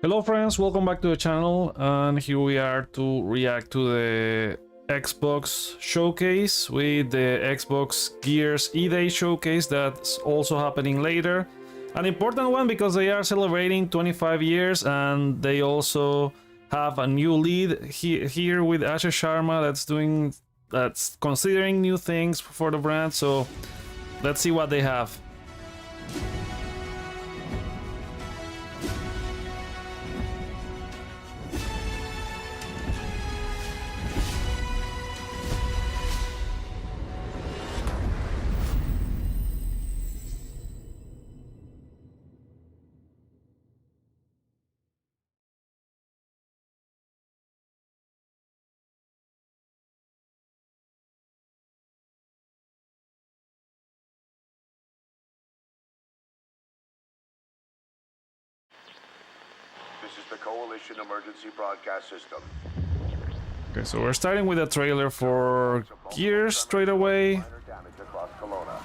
Hello friends, welcome back to the channel, and here we are to react to the Xbox showcase with the Xbox Gears E-Day showcase that's also happening later. An important one because they are celebrating 25 years and they also have a new lead here with Asha Sharma that's considering new things for the brand, so let's see what they have. This is the Coalition Emergency Broadcast System. Okay, so we're starting with a trailer for Gears straight away. Minor damage across Kelowna.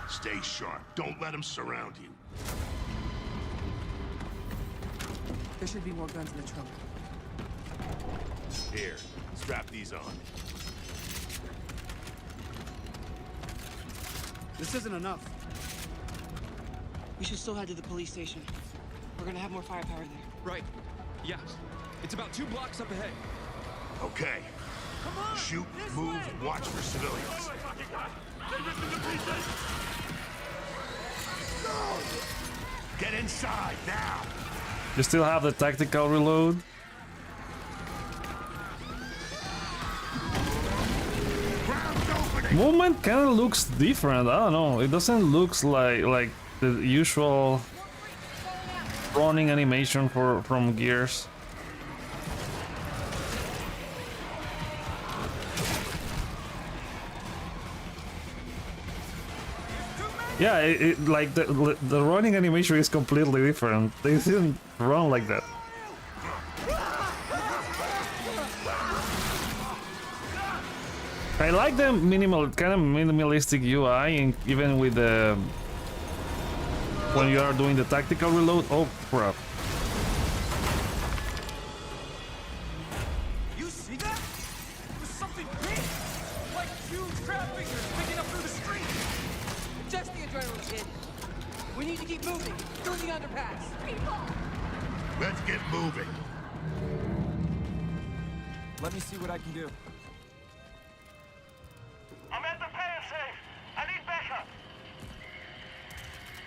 Stay sharp. Don't let them surround you. There should be more guns in the trunk. Here, strap these on. This isn't enough. We should still head to the police station. We're gonna have more firepower there. Right. Yeah. It's about 2 blocks up ahead. Okay. Come on! Shoot, move, watch for civilians. Get inside, now! You still have the tactical reload. Ground's opening! Movement kind of looks different. I don't know. It doesn't look like the usual running animation from Gears. Yeah, like the running animation is completely different. They didn't run like that. I like the kind of minimalistic UI, and even with the when you are doing the tactical reload. Oh crap! You see that? It was something big, like huge crab figures picking up through the street. Just the adrenaline, kid. We need to keep moving through the underpass. Let's get moving. Let me see what I can do. I'm at the pay and save. I need backup.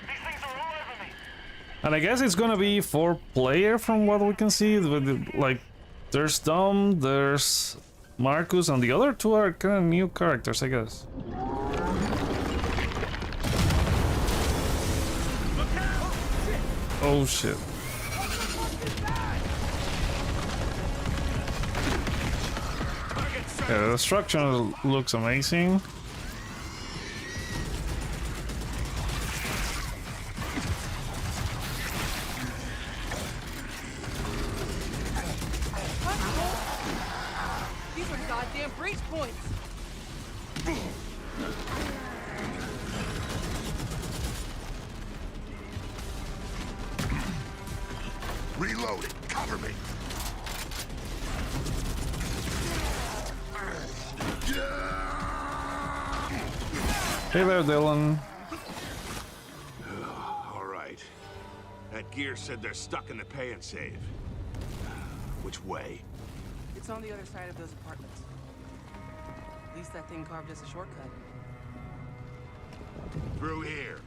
These things are all over me. And I guess it's gonna be 4-player from what we can see. Like, there's Dom, there's Marcus, and the other two are kind of new characters, I guess. Oh shit. Yeah, the destruction looks amazing. These are goddamn breach points. Reloading. Cover me. Hey there, Dylan. All right. That gear said they're stuck in the pay and save. Which way? It's on the other side of those apartments. At least that thing carved us a shortcut. Through here.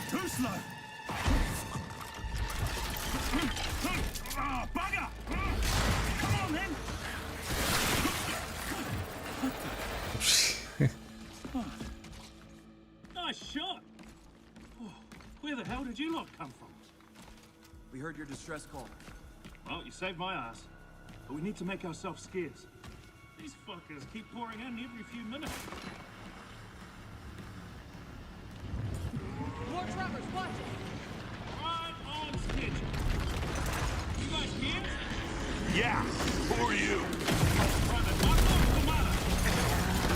Too slow. Oh, bugger! Come on, then. Nice shot. Oh, where the hell did you lot come from? We heard your distress call. Well, you saved my ass. But we need to make ourselves scarce. These fuckers keep pouring in every few minutes. More trappers, watch it. Right on schedule. You guys here? Yeah. Who are you? Private Marco Commander.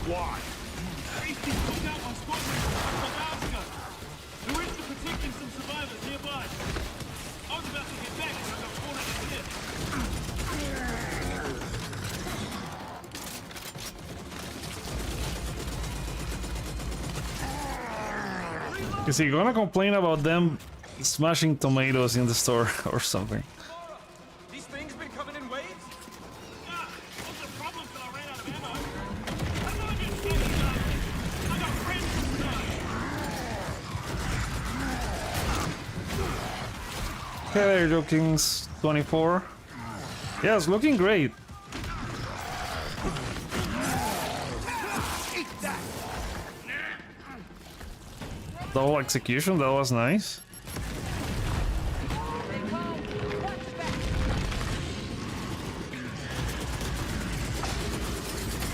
Why? Hasty took out my squadron a couple of hours ago. We were into protecting some survivors nearby. I was about to get back when I got cornered in here. Is he gonna complain about them smashing tomatoes in the store or something? These things been coming in waves? Ah, what's the problem till I ran out of ammo? I'm gonna get taken up. I got friends inside. Okay, there, Joe Kings 24. Yeah, it's looking great. Double execution, that was nice.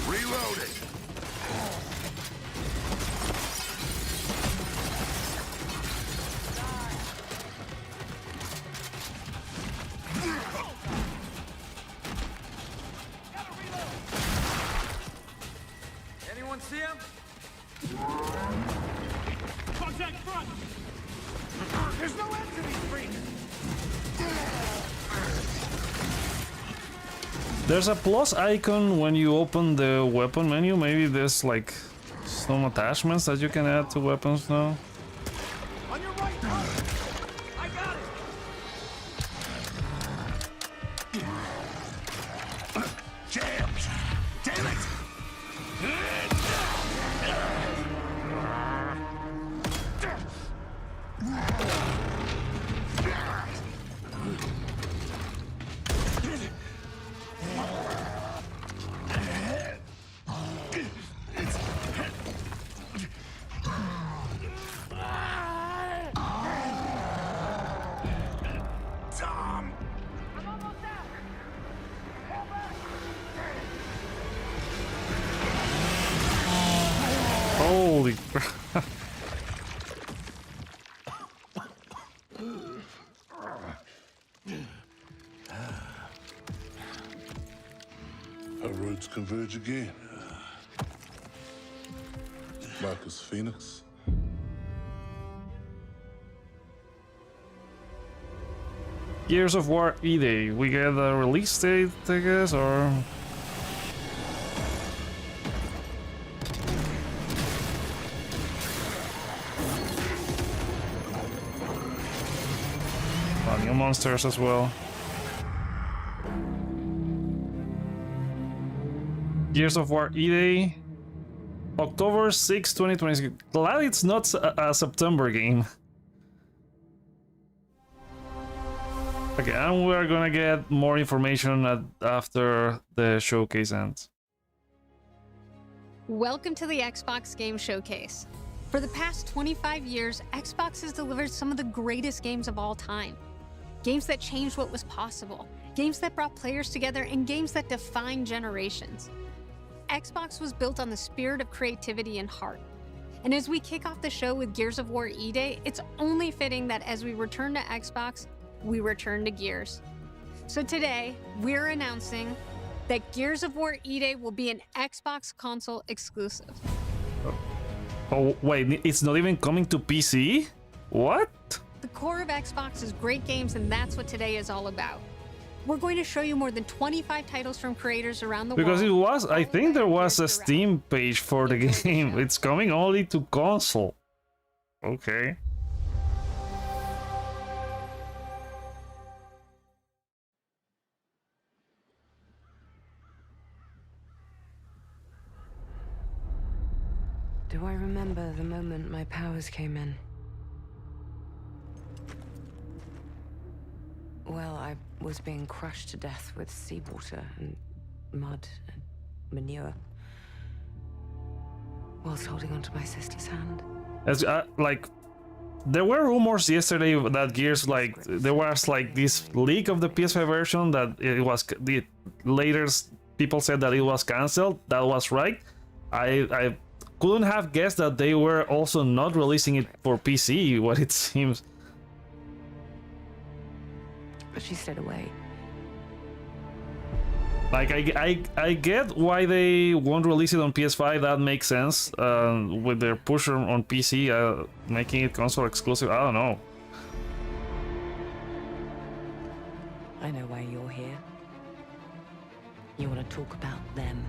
Reloading. Anyone see him? Contact front! There's no end to these freaks. There's a plus icon when you open the weapon menu. Maybe there's like some attachments that you can add to weapons now. On your right, I got it! jams. Damn it. Tom. Holy crap. Our roads converge again. Marcus Phoenix. Gears of War E-Day. We get a release date, I guess, or... Oh, new monsters as well. Gears of War E-Day. October 6, 2026. Glad it's not a September game. Okay, and we're gonna get more information after the showcase ends. Welcome to the Xbox Game Showcase. For the past 25 years, Xbox has delivered some of the greatest games of all time. Games that changed what was possible, games that brought players together, and games that defined generations. Xbox was built on the spirit of creativity and heart. And as we kick off the show with Gears of War E-Day, it's only fitting that as we return to Xbox, we return to Gears. So today, we're announcing that Gears of War E-Day will be an Xbox console exclusive. Oh, wait, it's not even coming to PC? What? The core of Xbox is great games, and that's what today is all about. We're going to show you more than 25 titles from creators around the world. Because it was, I think there was a Steam page for the game. It's coming only to console. Okay. Do I remember the moment my powers came in? Well, I was being crushed to death with seawater and mud and manure, whilst holding onto my sister's hand. As like, there were rumors yesterday that Gears, like, there was like this leak of the PS5 version that it was the later people said that it was cancelled. That was right. I couldn't have guessed that they were also not releasing it for PC. What it seems. But she stayed away. Like I get why they won't release it on PS5. That makes sense. With their push on PC, making it console exclusive. I don't know. I know why you're here. You want to talk about them.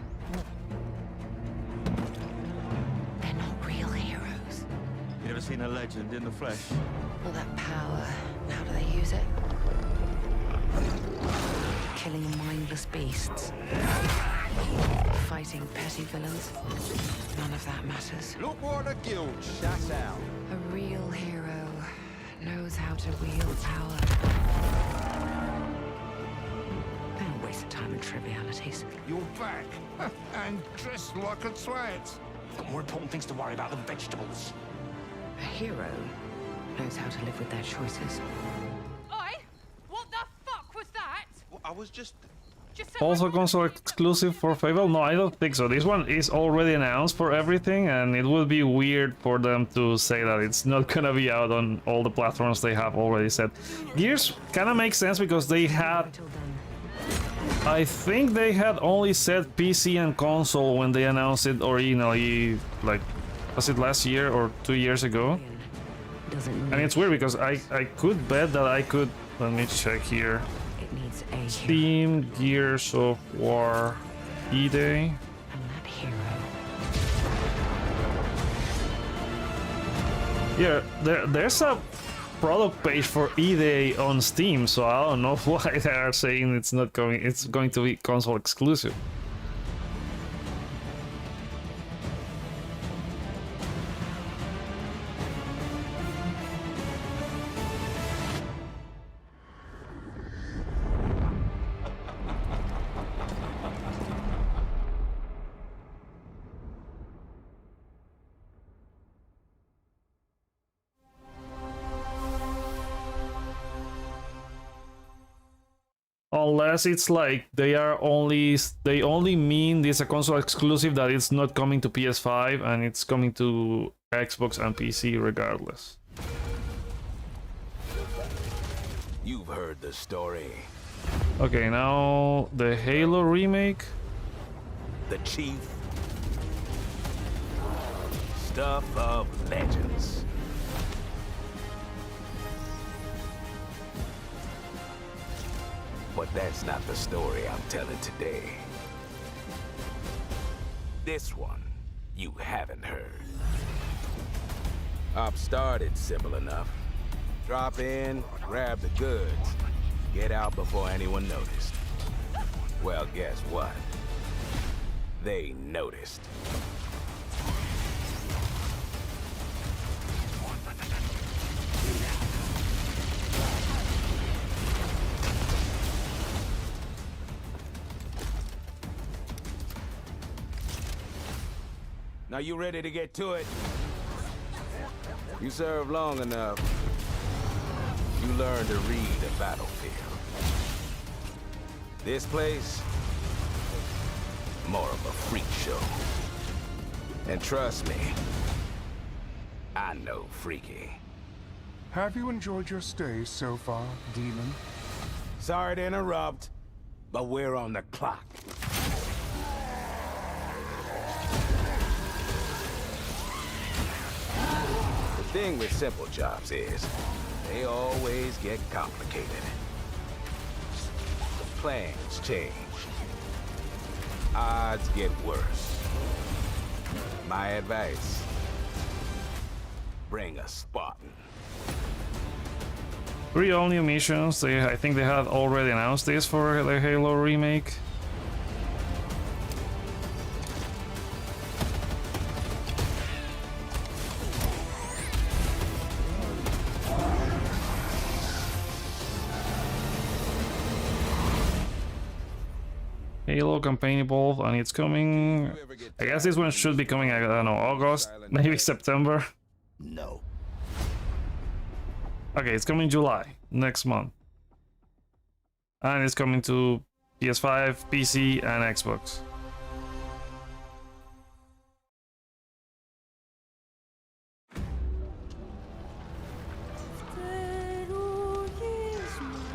They're not real heroes. You ever seen a legend in the flesh? All that power, how do they use it? Killing mindless beasts. Fighting petty villains. None of that matters. Look what the guild shut out. A real hero knows how to wield power. Don't waste time on trivialities. You're back. And dressed like a twat. Got more important things to worry about than vegetables. A hero knows how to live with their choices. Oi! What the fuck was that? Well, I was just... Also console exclusive for Fable? No, I don't think so. This one is already announced for everything, and it would be weird for them to say that it's not gonna be out on all the platforms they have already said. Gears kind of makes sense because they had... I think they had only said PC and console when they announced it originally, like, was it last year or 2 years ago? And it's weird because I could bet that I could... Let me check here. It needs a hero. Steam Gears of War E-Day. And that hero. Yeah, there's a product page for E-Day on Steam, so I don't know why they are saying it's not going. It's going to be console exclusive. Unless it's like they only mean this a console exclusive, that it's not coming to PS5 and it's coming to Xbox and PC regardless. You've heard the story. Okay, now the Halo remake. The chief. Stuff of legends. But that's not the story I'm telling today. This one, you haven't heard. Op started simple enough. Drop in, grab the goods, get out before anyone noticed. Well, guess what? They noticed. Now you ready to get to it? You served long enough. You learn to read a battlefield. This place, more of a freak show. And trust me, I know freaky. Have you enjoyed your stay so far, Demon? Sorry to interrupt, but we're on the clock. The thing with simple jobs is, they always get complicated. The plans change. Odds get worse. My advice, bring a Spartan. 3 all new missions. I think they had already announced this for the Halo remake. Halo campaign evolved, and it's coming. I guess this one should be coming, I don't know, August, maybe September. No. Okay, it's coming July, next month. And it's coming to PS5, PC, and Xbox.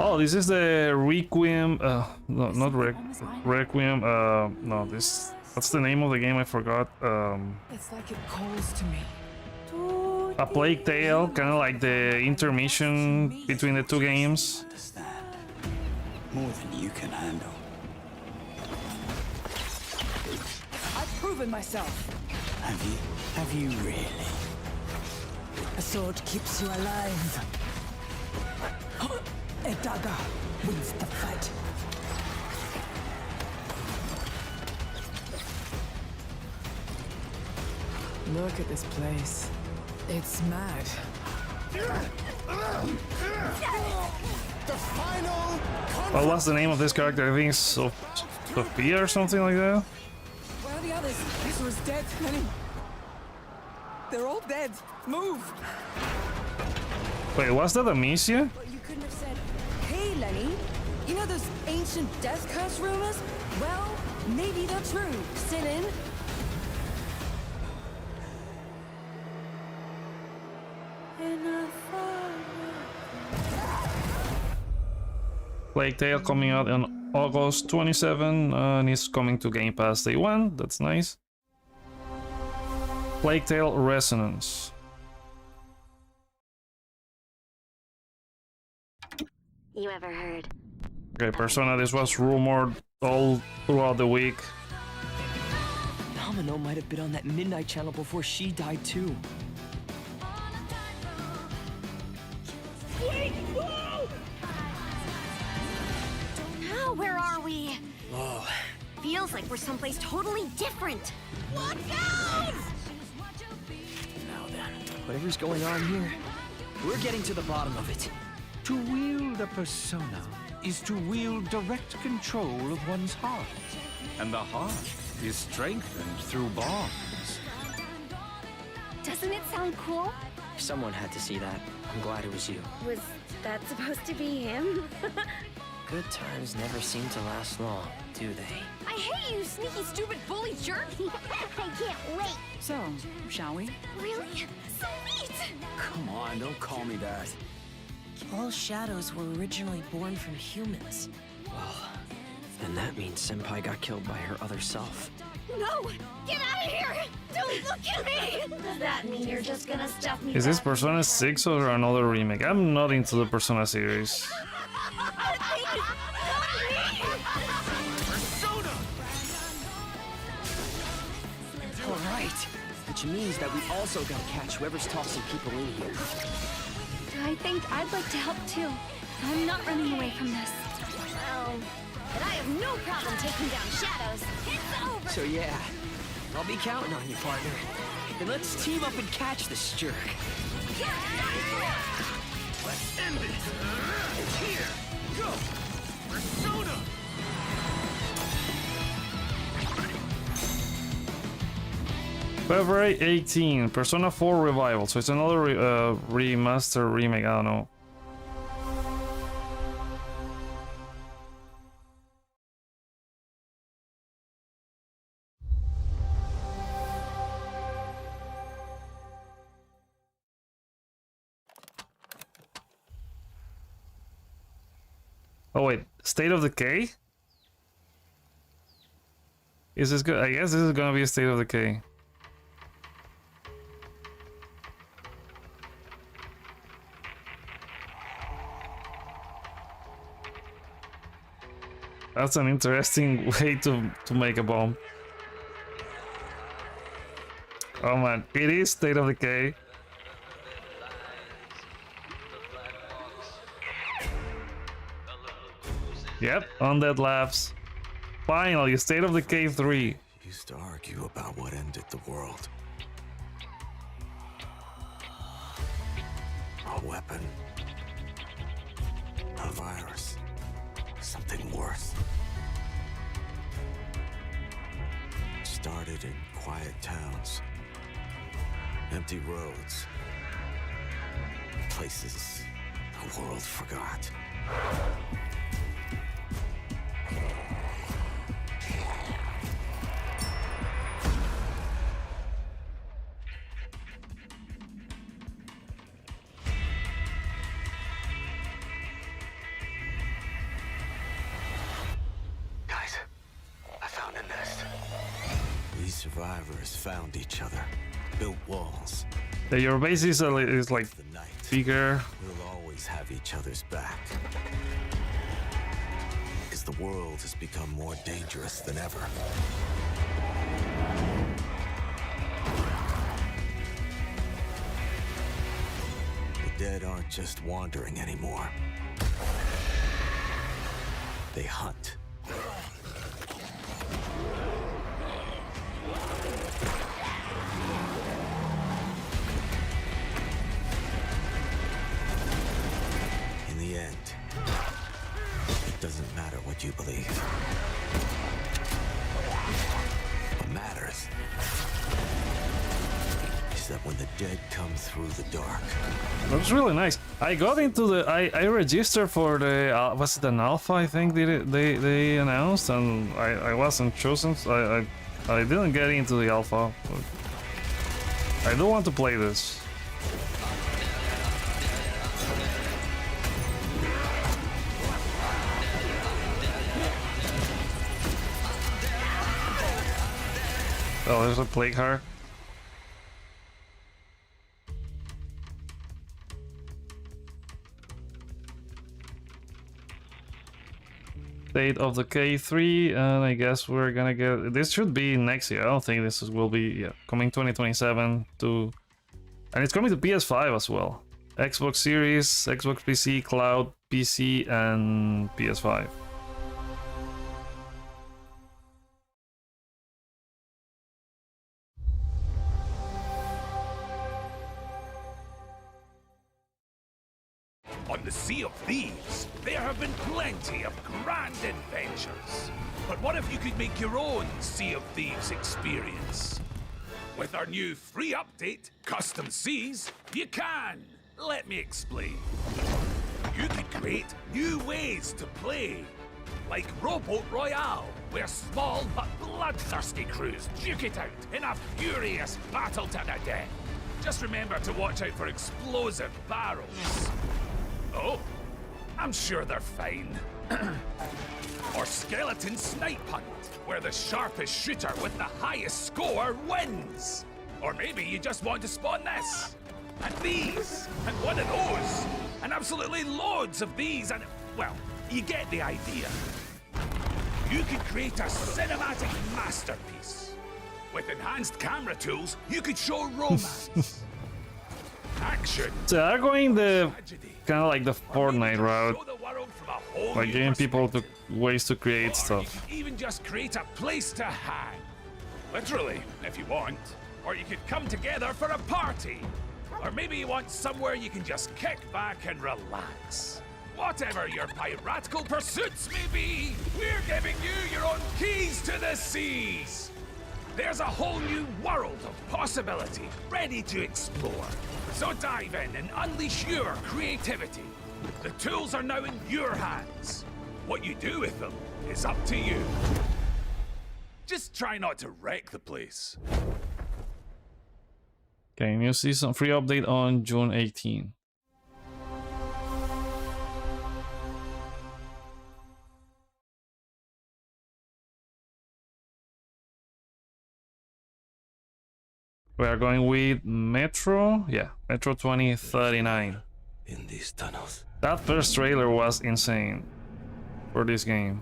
Oh, this is the Requiem. No, not Requiem. No, this. What's the name of the game? I forgot. It's like it calls to me. A Plague Tale, kind of like the intermission between the two games. More than you can handle. I've proven myself. Have you? Have you really? A sword keeps you alive. A dagger wins the fight. Look at this place. It's mad. What was the name of this character? I think it's Sophia or something like that. Where are the others? This was dead, Lenny. They're all dead. Move. Wait, was that Amicia? But you couldn't have said, "Hey, Lenny. You know those ancient death curse rumors? Well, maybe they're true. Sit in." Plague Tale coming out on August 27 and it's coming to Game Pass Day 1. That's nice. Plague Tale Resonance. You ever heard? Okay, Persona, this was rumored all throughout the week. Domino might have been on that midnight channel before she died too. Now, where are we? Whoa. Feels like we're someplace totally different. Look out! Now then, whatever's going on here, we're getting to the bottom of it. To wield a persona is to wield direct control of one's heart. And the heart is strengthened through bonds. Doesn't it sound cool? Someone had to see that. I'm glad it was you. Was that supposed to be him? Good times never seem to last long, do they? I hate you, sneaky, stupid, bully jerk! I can't wait! So, shall we? Really? Sweet! Come on, don't call me that. All shadows were originally born from humans. Well, then that means Senpai got killed by her other self. No! Get out of here! Don't look at me! Does that mean you're just gonna stuff me? Is this Persona 6 or another remake? I'm not into the Persona series. Alright, which means that we also gotta catch whoever's tossing people in here. I think I'd like to help too. I'm not running away from this. Well, but I have no problem taking down shadows. It's over! So yeah, I'll be counting on you, partner. Then let's team up and catch this jerk. Let's end it! Here! Go! Persona! February 18, Persona 4 Revival. So it's another remaster remake, I don't know. Oh wait, State of Decay? Is this good? I guess this is gonna be a State of Decay. That's an interesting way to make a bomb. Oh man, it is State of Decay. Yep, Undead Labs. Finally, State of Decay 3. Used to argue about what ended the world. A weapon. A virus. Something worse. Started in quiet towns. Empty roads. Places the world forgot. survivors found each other, built walls. Your base is like bigger. We'll always have each other's back. Because the world has become more dangerous than ever. The dead aren't just wandering anymore. They hunt. In the end, it doesn't matter what you believe. What matters is that when the dead come through the dark. Looks really nice. I got into the I registered for the was it an alpha, I think they announced, and I wasn't chosen. So I didn't get into the alpha. But I do want to play this. Oh, there's a plague heart. State of the K3, and I guess we're gonna get this. Should be next year. I don't think this will be coming 2027 to, and it's coming to PS5 as well, Xbox Series, Xbox PC, Cloud PC, and PS5. On the Sea of Thieves, there have been plenty of grand adventures. But what if you could make your own Sea of Thieves experience? With our new free update, Custom Seas, you can. Let me explain. You could create new ways to play. Like Rowboat Royale, where small but bloodthirsty crews duke it out in a furious battle to the death. Just remember to watch out for explosive barrels. Oh, I'm sure they're fine. Or Skeleton Snipe Hunt, where the sharpest shooter with the highest score wins. Or maybe you just want to spawn this, and these, and one of those, and absolutely loads of these, and, well, you get the idea. You could create a cinematic masterpiece. With enhanced camera tools, you could show romance. Action. So they're going the kind of like the Fortnite route, like giving people to ways to create stuff. Even just create a place to hang. Literally, if you want. Or you could come together for a party. Or maybe you want somewhere you can just kick back and relax. Whatever your piratical pursuits may be, we're giving you your own keys to the seas. There's a whole new world of possibility ready to explore. So dive in and unleash your creativity. The tools are now in your hands. What you do with them is up to you. Just try not to wreck the place. Okay, new season free update on June 18. We are going with Metro, Metro 2039. In these tunnels. That first trailer was insane for this game.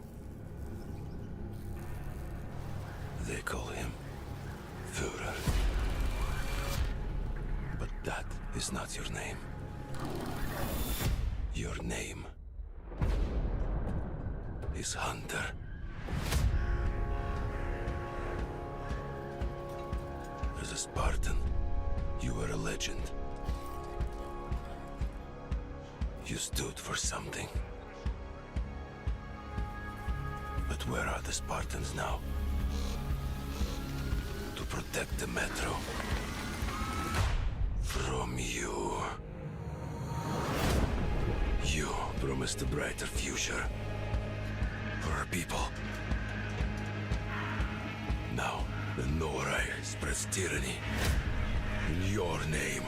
They call him Führer. But that is not your name. Your name is Hunter. As a Spartan, you were a legend. You stood for something. But where are the Spartans now? To protect the Metro. From you. You promised a brighter future. For our people. Now, the Norai spreads tyranny. In your name.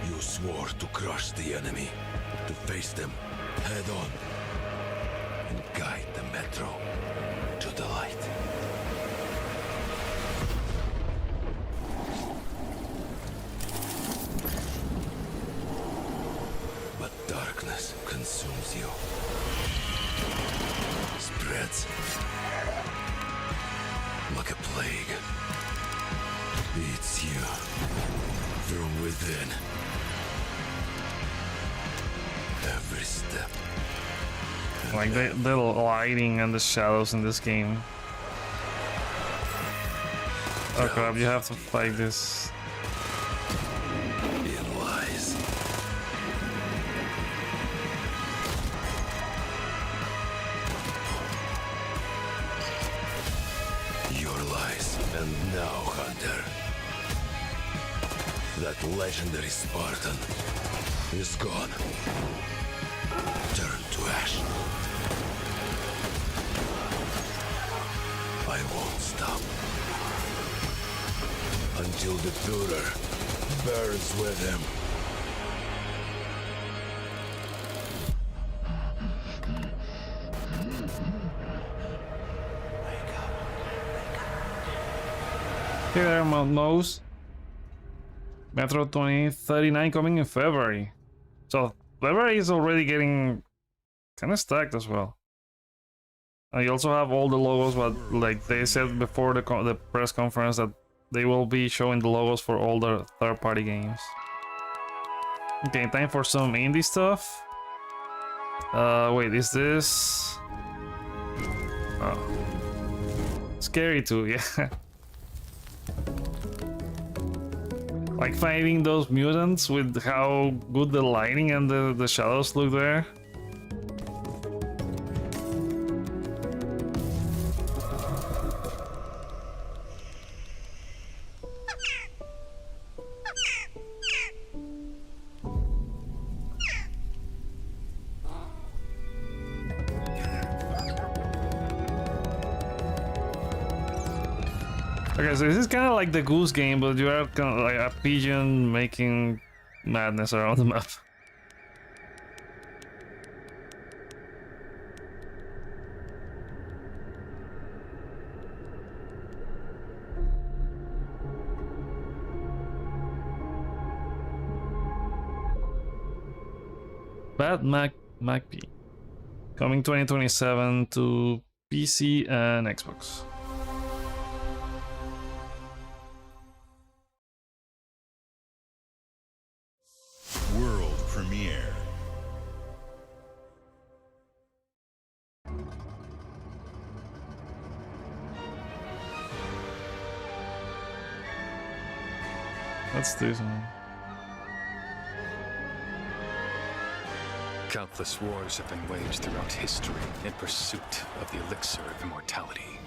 You swore to crush the enemy. To face them head on. And guide the Metro to the light. consumes you. Spreads like a plague. Eats you from within. Every step. Like the lighting and the shadows in this game. Oh crap, you have to fight this. It lies. Your lies. And now, Hunter. That legendary Spartan is gone. Turn to ash. I won't stop. Until the Führer burns with him. Hey there, Mount Nose. Metro 2039 coming in February. So February is already getting kind of stacked as well. And you also have all the logos, but like they said before the press conference that they will be showing the logos for all the third-party games. Okay, time for some indie stuff. Wait, is this? Oh. Scary too, yeah. Like fighting those mutants with how good the lighting and the shadows look there. Okay, so this is kind of like the Goose Game, but you are kind of like a pigeon making madness around the map. Bad MacP. Coming 2027 to PC and Xbox. World premiere. Let's do some. Countless wars have been waged throughout history in pursuit of the elixir of immortality.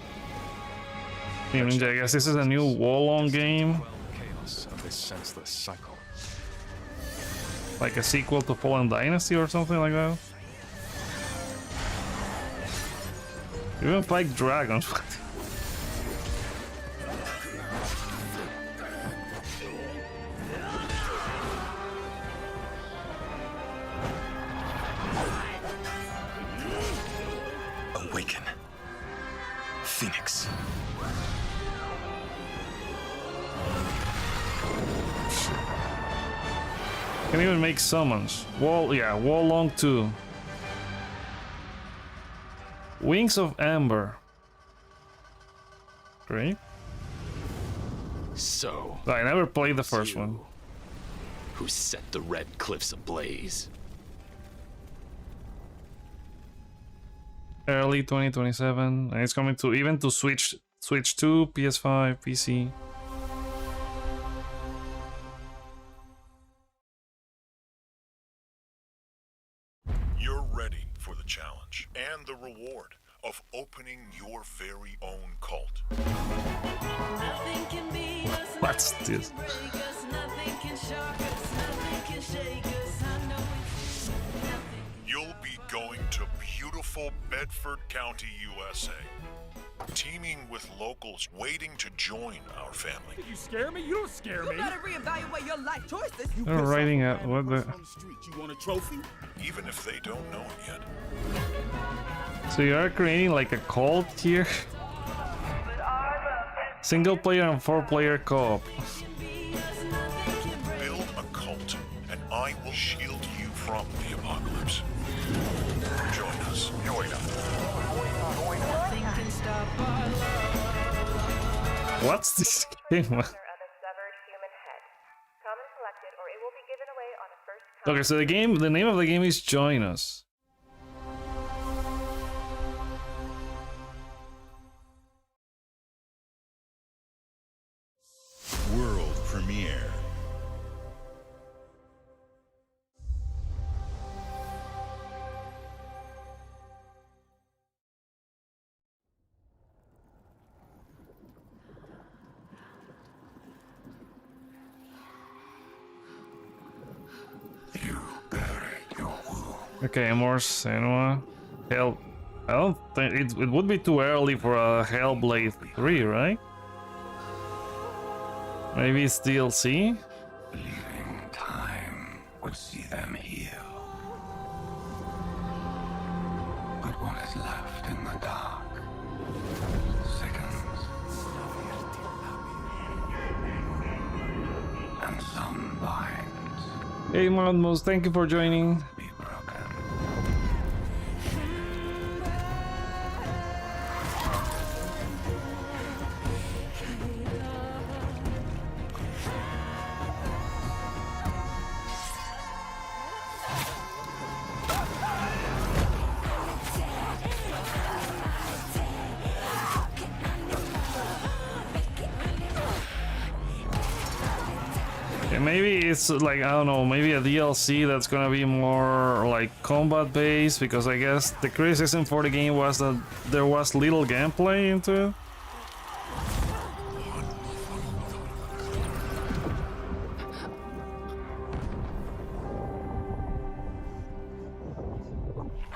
I guess this is a new Wallon game. Chaos of this senseless cycle. Like a sequel to Fallen Dynasty or something like that. You even fight dragons. Awaken. Phoenix. Can even make summons. Wallong 2. Wings of Amber. Great. So I never played the first one. Who set the Red Cliffs ablaze? Early 2027, and it's coming to even to Switch 2, PS5, PC. You're ready for the challenge and the reward of opening your very own cult. What's this? You'll be going to beautiful Bedford County, USA, teaming with locals waiting to join our family. You scare me? You don't scare me. You better reevaluate your life choices. They're writing at what the. You want a trophy? Even if they don't know it yet. So you are creating like a cult here. Single player and 4-player co-op. Build a cult, and I will shield you from the apocalypse. Join us. Join us. What's this game? Okay, so the name of the game is Join Us. World premiere. Okay, more Senua. Hell, I don't think it would be too early for a Hellblade 3, right? Maybe it's DLC? Leaving time would see them heal. But what is left in the dark sickens. And some binds. Hey Modmus, thank you for joining. Maybe it's like, I don't know, maybe a DLC that's gonna be more like combat based, because I guess the criticism for the game was that there was little gameplay into it.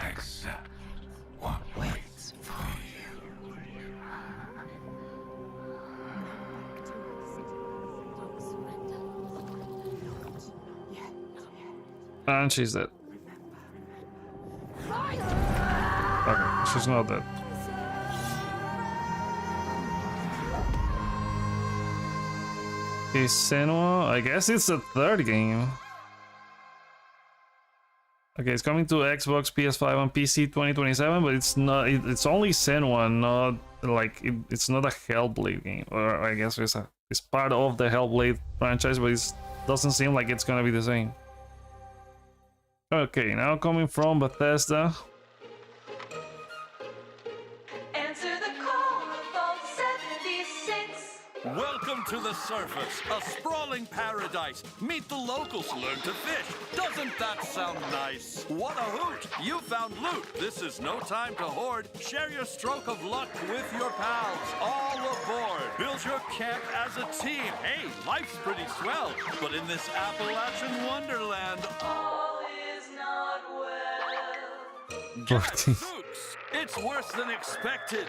Accept what waits for you. And she's dead. Okay, she's not dead. Okay, Senua, I guess it's the third game. Okay, it's coming to Xbox, PS5, and PC 2027, but it's not. It's only Senua, not like it's not a Hellblade game. Or I guess it's part of the Hellblade franchise, but it doesn't seem like it's gonna be the same. Okay, now coming from Bethesda. Answer the call of Vault 76. Welcome to the surface, a sprawling paradise. Meet the locals, learn to fish. Doesn't that sound nice? What a hoot! You found loot. This is no time to hoard. Share your stroke of luck with your pals. All aboard. Build your camp as a team. Hey, life's pretty swell. But in this Appalachian wonderland, all is not well. Boots. It's worse than expected.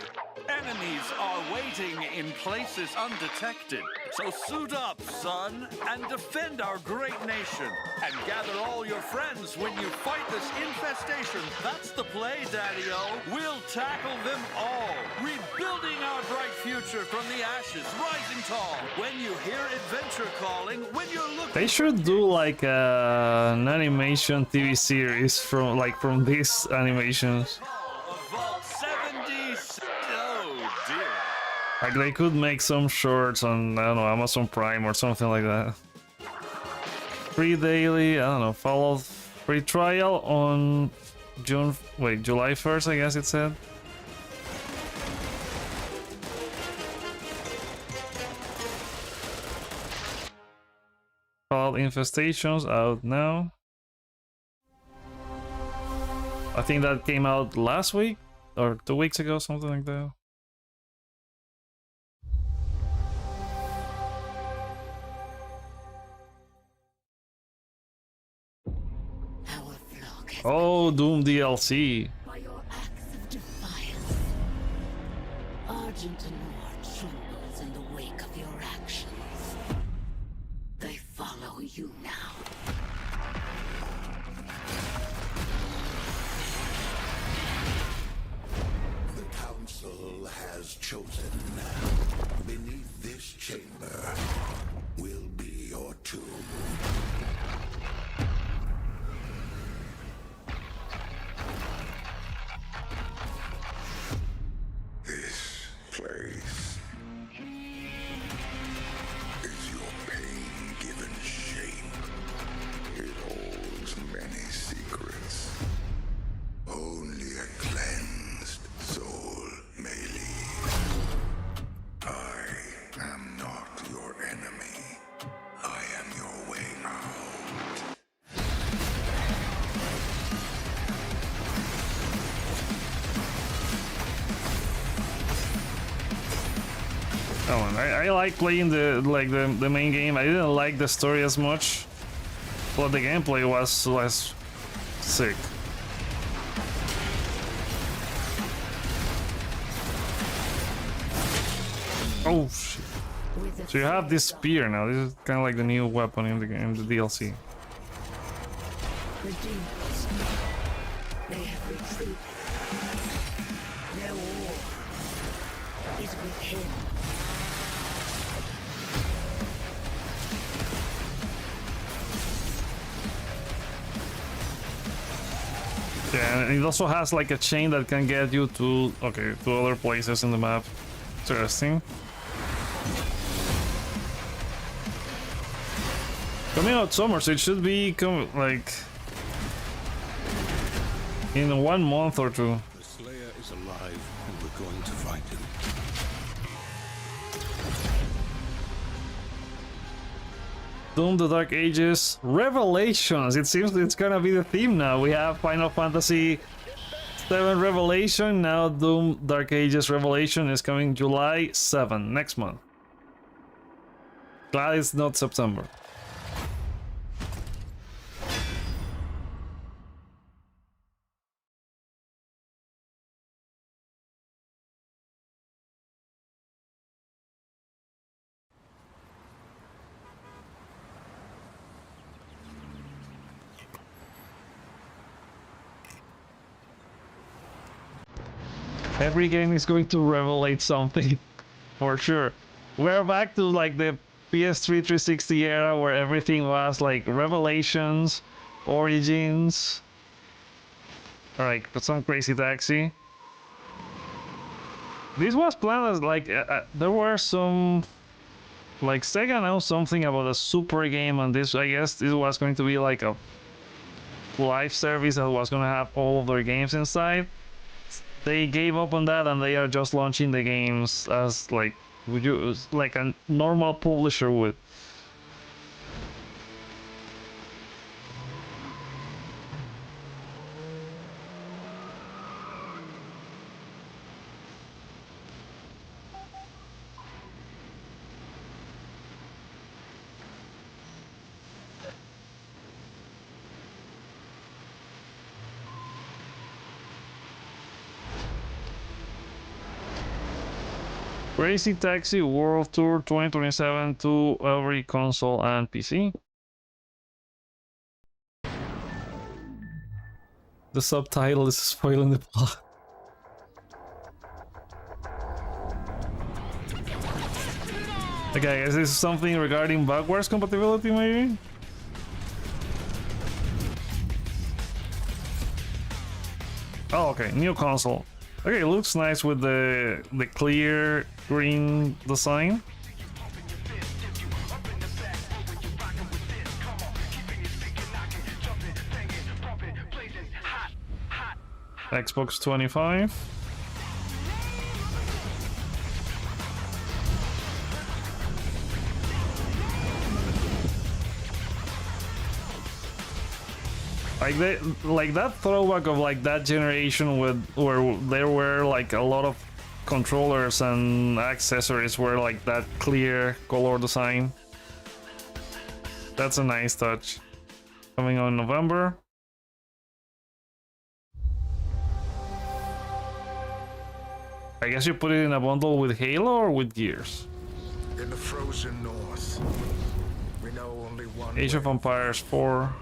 Enemies are waiting in places undetected. So suit up, son, and defend our great nation. And gather all your friends when you fight this infestation. That's the play, Daddy-O. We'll tackle them all. Rebuilding our bright future from the ashes, rising tall. When you hear adventure calling, when you're looking... They should do like an animation TV series from these animations. Like they could make some shorts on, I don't know, Amazon Prime or something like that. Free daily, I don't know, Fallout free trial on July 1st, I guess it said. Fallout Infestations out now. I think that came out last week or 2 weeks ago, something like that. Oh, Doom DLC. By your acts of defiance, Argent Anor trembles in the wake of your actions. They follow you now. The Council has chosen. Beneath this chamber will be your tomb. face. Is your pain given shape? It holds many secrets. Only a cleansed soul may leave. I am not your enemy. I am your way out. Oh, and I like playing the main game. I didn't like the story as much, but the gameplay was sick. Oh shit! So you have this spear now. This is kind of like the new weapon in the game, the DLC. The demons, they have retreated. Their war is with him. Yeah, and it also has like a chain that can get you to to other places in the map. Interesting. Coming out summer, so it should be like in 1 month or two. The Slayer is alive, and we're going to find him. Doom: The Dark Ages Revelations. It seems it's gonna be the theme now. We have Final Fantasy VII Revelation. Now Doom: Dark Ages Revelation is coming July 7, next month. Glad it's not September. Every game is going to revelate something, for sure. We're back to like the PS3 360 era where everything was like revelations, origins. Alright, put some Crazy Taxi. This was planned as like, there were some... Like Sega announced something about a super game, and this, I guess this was going to be like a live service that was going to have all of their games inside. They gave up on that and they are just launching the games as like a normal publisher would. Crazy Taxi World Tour 2027 to every console and PC. The subtitle is spoiling the plot. Okay, is this something regarding backwards compatibility maybe? Oh, okay, new console. Okay, it looks nice with the clear green design. Xbox 25. Like that throwback of like that generation where there were like a lot of controllers and accessories were like that clear color design. That's a nice touch. Coming on November. I guess you put it in a bundle with Halo or with Gears. In the frozen north, we know only one Age of Empires 4.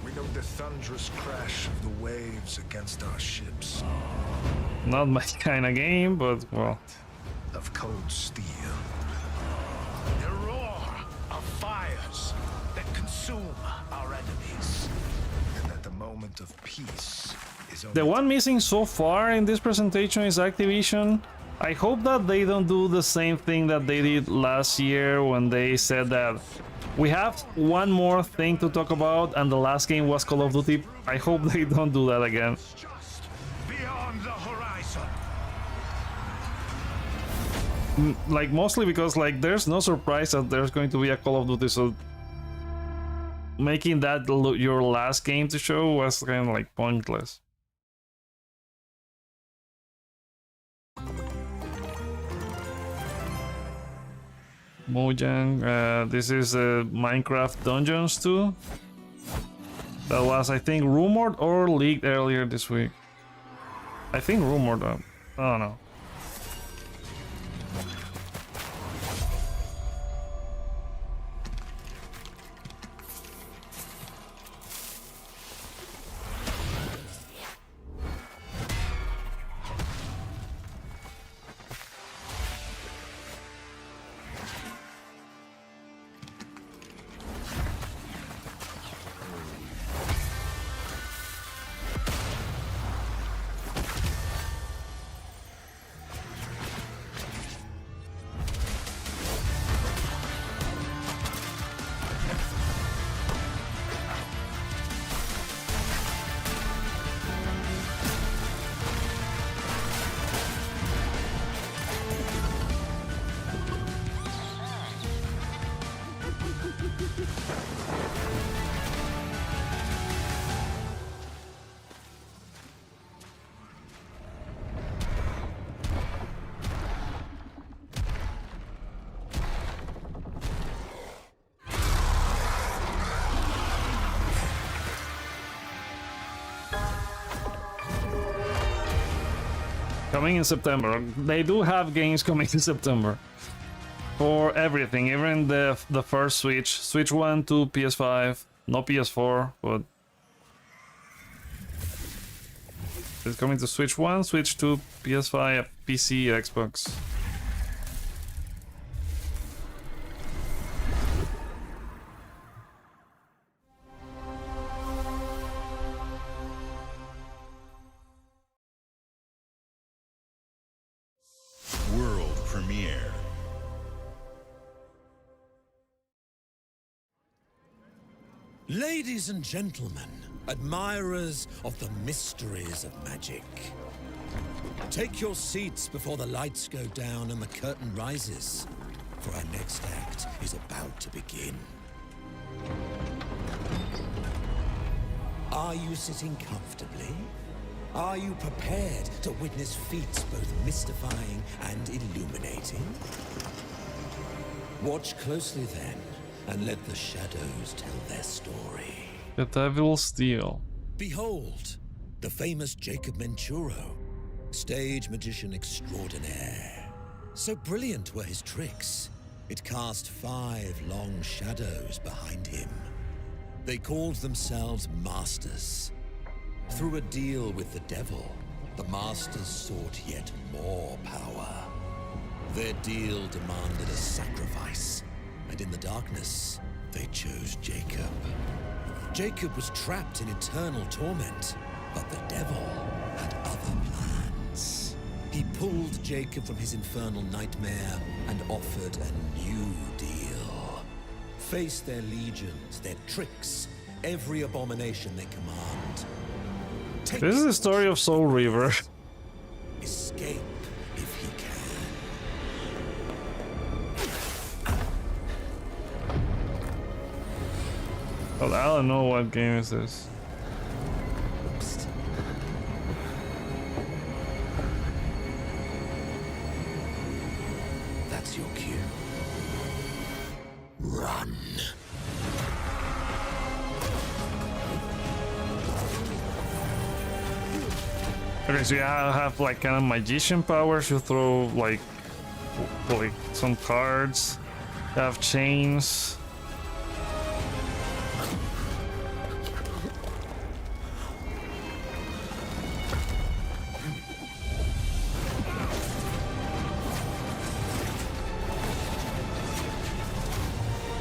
We know the thunderous crash of the waves against our ships. Not my kind of game, but well. Of cold steel. The roar of fires that consume our enemies. And that the moment of peace is only... The one missing so far in this presentation is Activision. I hope that they don't do the same thing that they did last year when they said that we have one more thing to talk about and the last game was Call of Duty. I hope they don't do that again. Beyond the horizon. Like mostly because like there's no surprise that there's going to be a Call of Duty, so making that your last game to show was kind of like pointless. Mojang, this is Minecraft Dungeons 2. That was, I think, rumored or leaked earlier this week. I think rumored. I don't know. Coming in September. They do have games coming in September for everything, even the first Switch 1 to PS5, no PS4, but it's coming to Switch 1, Switch 2, PS5, PC, Xbox. Ladies and gentlemen, admirers of the mysteries of magic, take your seats before the lights go down and the curtain rises, for our next act is about to begin. Are you sitting comfortably? Are you prepared to witness feats both mystifying and illuminating? Watch closely then, and let the shadows tell their story. The Devil's Deal. Behold, the famous Jacob Menturo, stage magician extraordinaire. So brilliant were his tricks, it cast 5 long shadows behind him. They called themselves Masters. Through a deal with the devil, the Masters sought yet more power. Their deal demanded a sacrifice, and in the darkness, they chose Jacob. Jacob was trapped in eternal torment, but the devil had other plans. He pulled Jacob from his infernal nightmare and offered a new deal. Face their legions, their tricks, every abomination they command. This is the story of Soul Reaver. Escape if he can. Well, I don't know what game is this. That's your cue. Run. Okay, so you have like kind of magician powers. You throw like some cards. You have chains.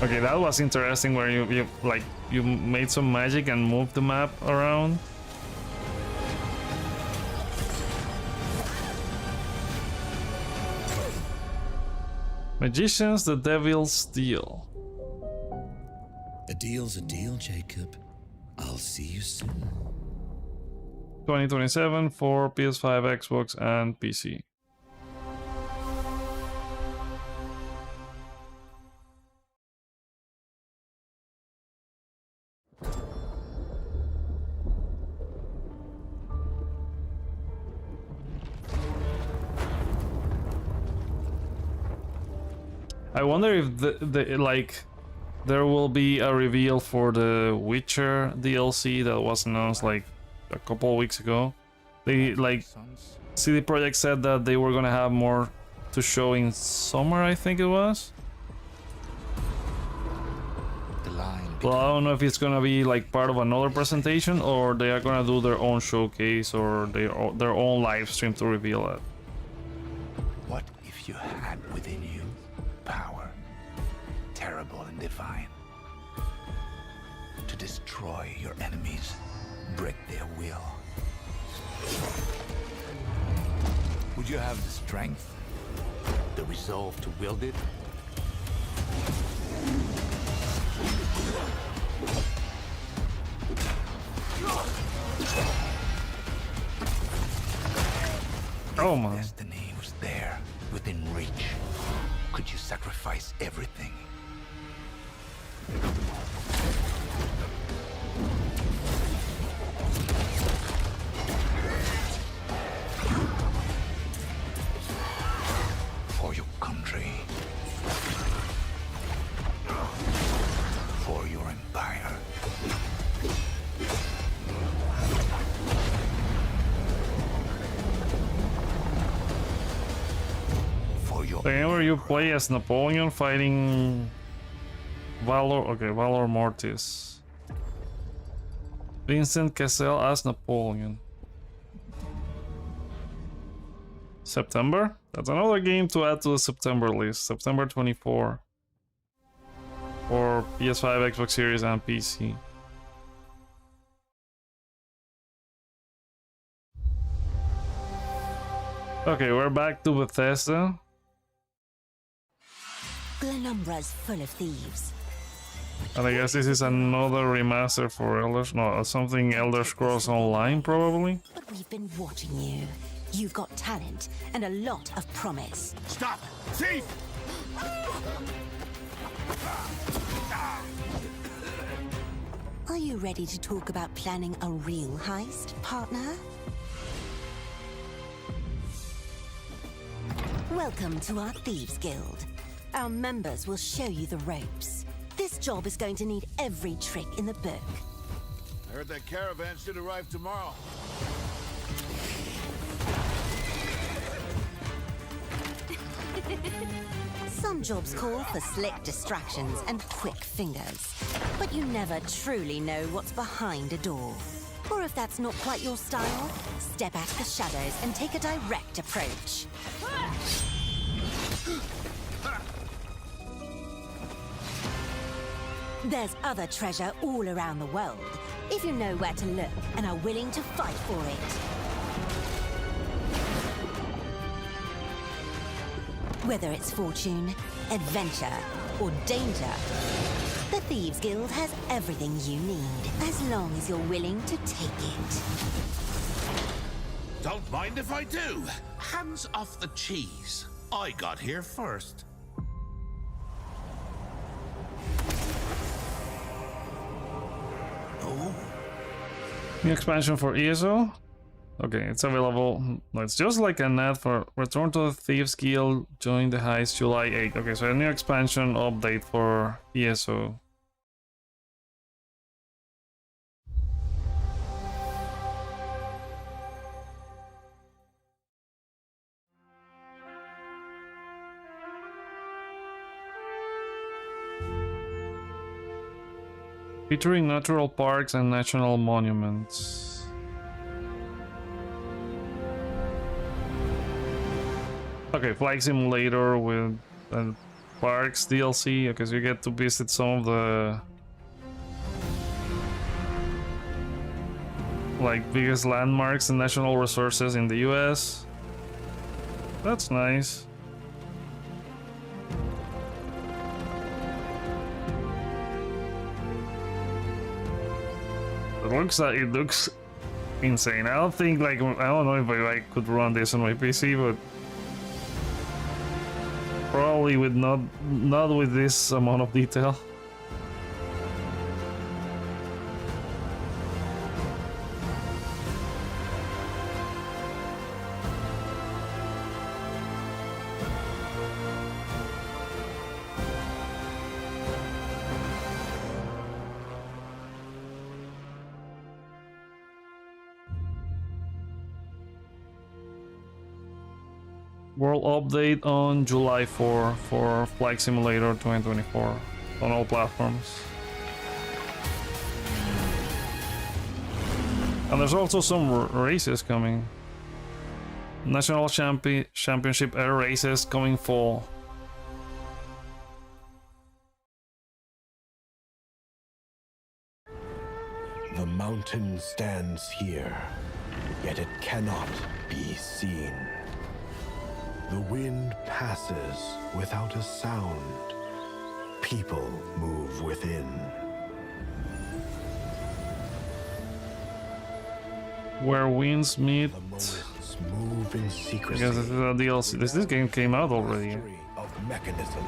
Okay, that was interesting where you made some magic and moved the map around. Magicians, the Devil's Deal. A deal's a deal, Jacob. I'll see you soon. 2027 for PS5, Xbox, and PC. I wonder if there will be a reveal for the Witcher DLC that was announced like a couple of weeks ago. They CD Projekt said that they were gonna have more to show in summer, I think it was. Well, I don't know if it's gonna be like part of another presentation or they are gonna do their own showcase or their own live stream to reveal it. What if you had within you power, terrible and divine, to destroy your enemies, break their will? Would you have the strength, the resolve to wield it? Oh my. Destiny was there, within reach. Could you sacrifice everything? For your country. For your empire. Whenever you play as Napoleon fighting Valor Mortis. Vincent Cassel as Napoleon. September? That's another game to add to the September list. September 24. For PS5, Xbox Series, and PC. Okay, we're back to Bethesda. Glenumbra's full of thieves. And I guess this is another remaster for something Elder Scrolls Online, probably. But we've been watching you. You've got talent and a lot of promise. Stop! Thief! Are you ready to talk about planning a real heist, partner? Welcome to our Thieves Guild. Our members will show you the ropes. This job is going to need every trick in the book. I heard that caravan should arrive tomorrow. Some jobs call for slick distractions and quick fingers, but you never truly know what's behind a door. Or if that's not quite your style, step out of the shadows and take a direct approach. There's other treasure all around the world, if you know where to look and are willing to fight for it. Whether it's fortune, adventure, or danger, the Thieves Guild has everything you need, as long as you're willing to take it. Don't mind if I do. Hands off the cheese. I got here first. New expansion for ESO? Okay, it's available. No, it's just like an ad for Return to the Thieves Guild, join the heist July 8th. Okay, so a new expansion update for ESO. Featuring natural parks and national monuments. Okay, Flight Simulator with Parks DLC. Okay, so you get to visit some of the biggest landmarks and national resources in the US. That's nice. it looks insane. I don't think like I don't know if I could run this on my PC, but probably with not with this amount of detail. World update on July 4 for Flight Simulator 2024 on all platforms. And there's also some races coming. National Championship Air races coming fall. The mountain stands here, yet it cannot be seen. The wind passes without a sound. People move within. Where winds meet. Move in secrecy. Because this is a DLC. This game came out already. Of mechanisms.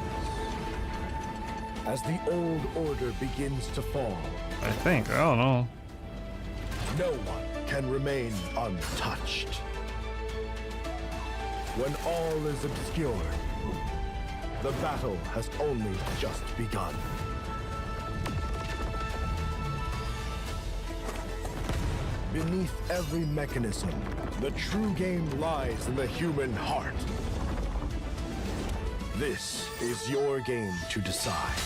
As the old order begins to fall, I think. I don't know. no one can remain untouched. When all is obscured, the battle has only just begun. Beneath every mechanism, the true game lies in the human heart. This is your game to decide.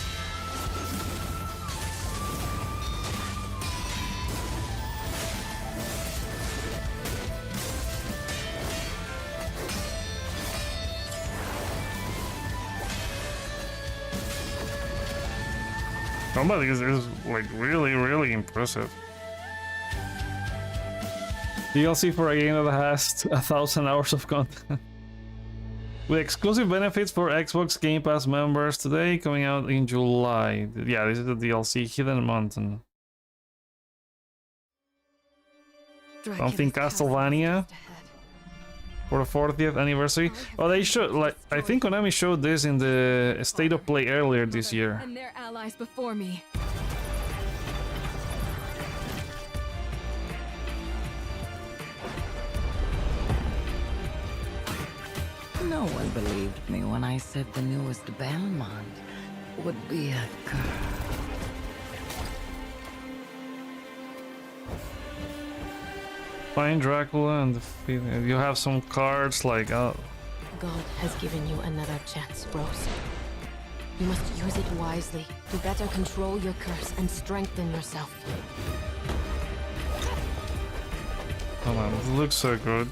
Somebody is like really impressive. DLC for a game that has 1,000 hours of content. With exclusive benefits for Xbox Game Pass members today, coming out in July. Yeah, this is the DLC, Hidden Mountain. Something Castlevania for the 40th anniversary. Oh, they showed, like, I think Konami showed this in the State of Play earlier this year. And their allies before me. No one believed me when I said the newest Belmont would be a girl. Find Dracula and defeat him. You have some cards like God has given you another chance, Rose. You must use it wisely to better control your curse and strengthen yourself. oh man, it looks so good.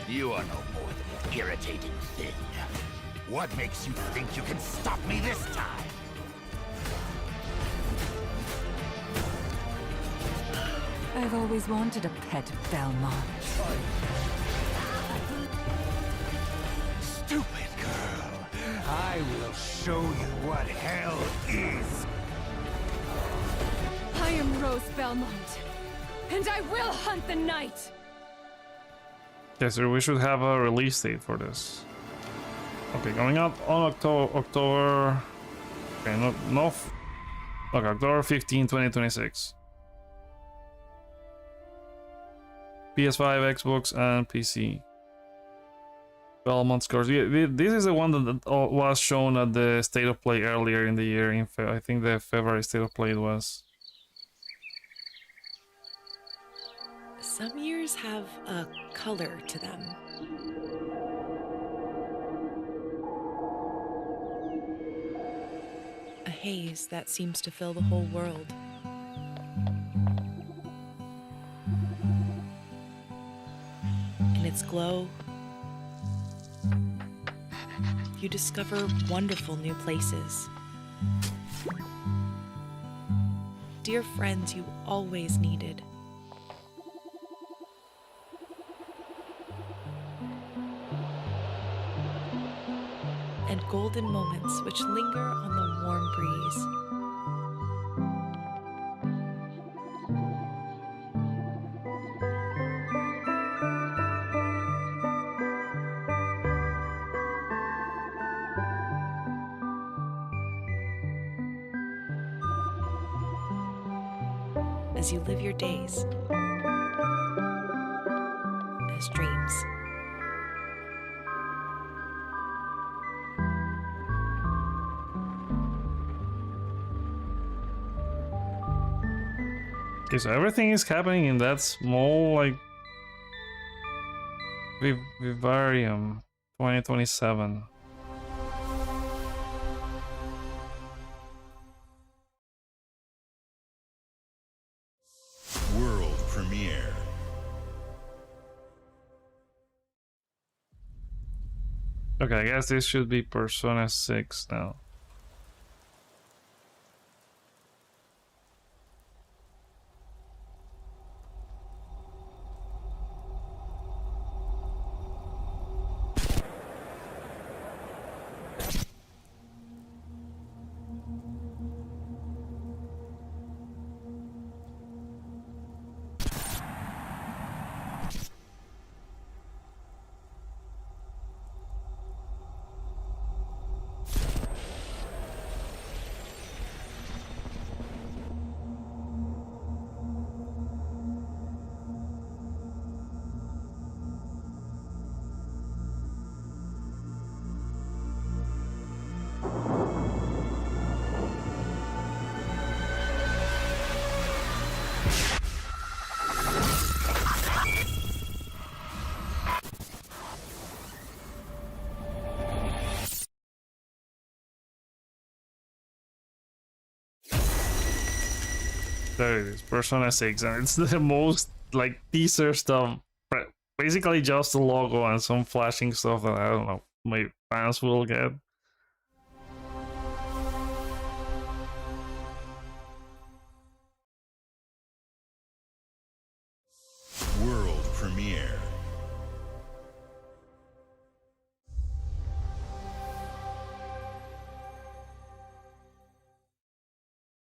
You are no more than an irritating thing. What makes you think you can stop me this time? I've always wanted a pet Belmont. Stupid girl. I will show you what hell is. I am Rose Belmont, and I will hunt the night. Okay, so we should have a release date for this. Okay, coming out on October. Okay, okay, October 15, 2026. PS5, Xbox, and PC. Belmont scores. Yeah, this is the one that was shown at the State of Play earlier in the year. I think the February State of Play it was. Some years have a color to them. A haze that seems to fill the whole world. In its glow, you discover wonderful new places. Dear friends you always needed. And golden moments which linger on the warm breeze. As you live your days as dreams. Okay, so everything is happening in that small, like, Vivarium 2027. World premiere. Okay, I guess this should be Persona 6 now. There it is, Persona 6, and it's the most, like, teaser stuff. Basically just the logo and some flashing stuff that I don't know, my fans will get. World premiere.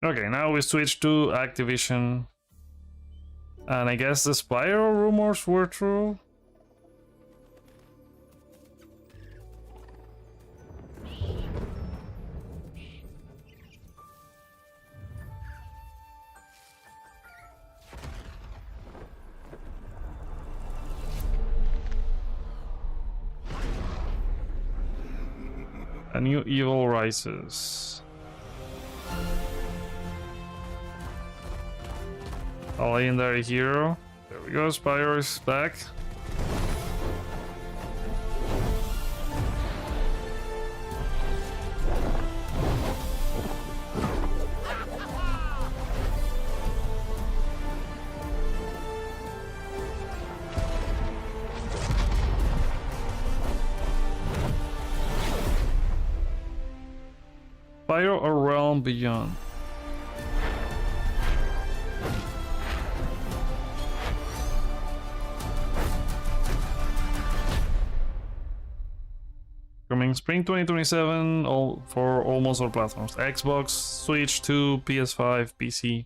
Okay, now we switch to Activision. And I guess the Spyro rumors were true. A new evil rises. A legendary hero. There we go, Spyro is back. Spyro, a realm beyond. Coming spring 2027 for almost all platforms. Xbox, Switch 2, PS5, PC.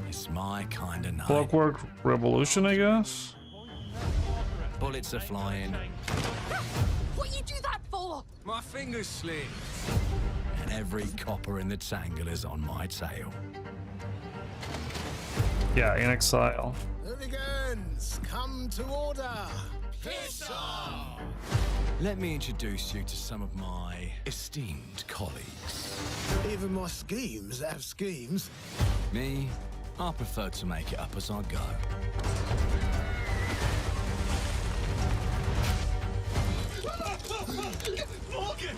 It's my kind of night. Clockwork Revolution, I guess. Bullets are flying. What you do that for? My fingers slip. And every copper in the tangle is on my tail. Yeah, in exile. Hooligans, come to order. Piss off! Let me introduce you to some of my esteemed colleagues. Even my schemes have schemes. Me, I prefer to make it up as I go. Morgan!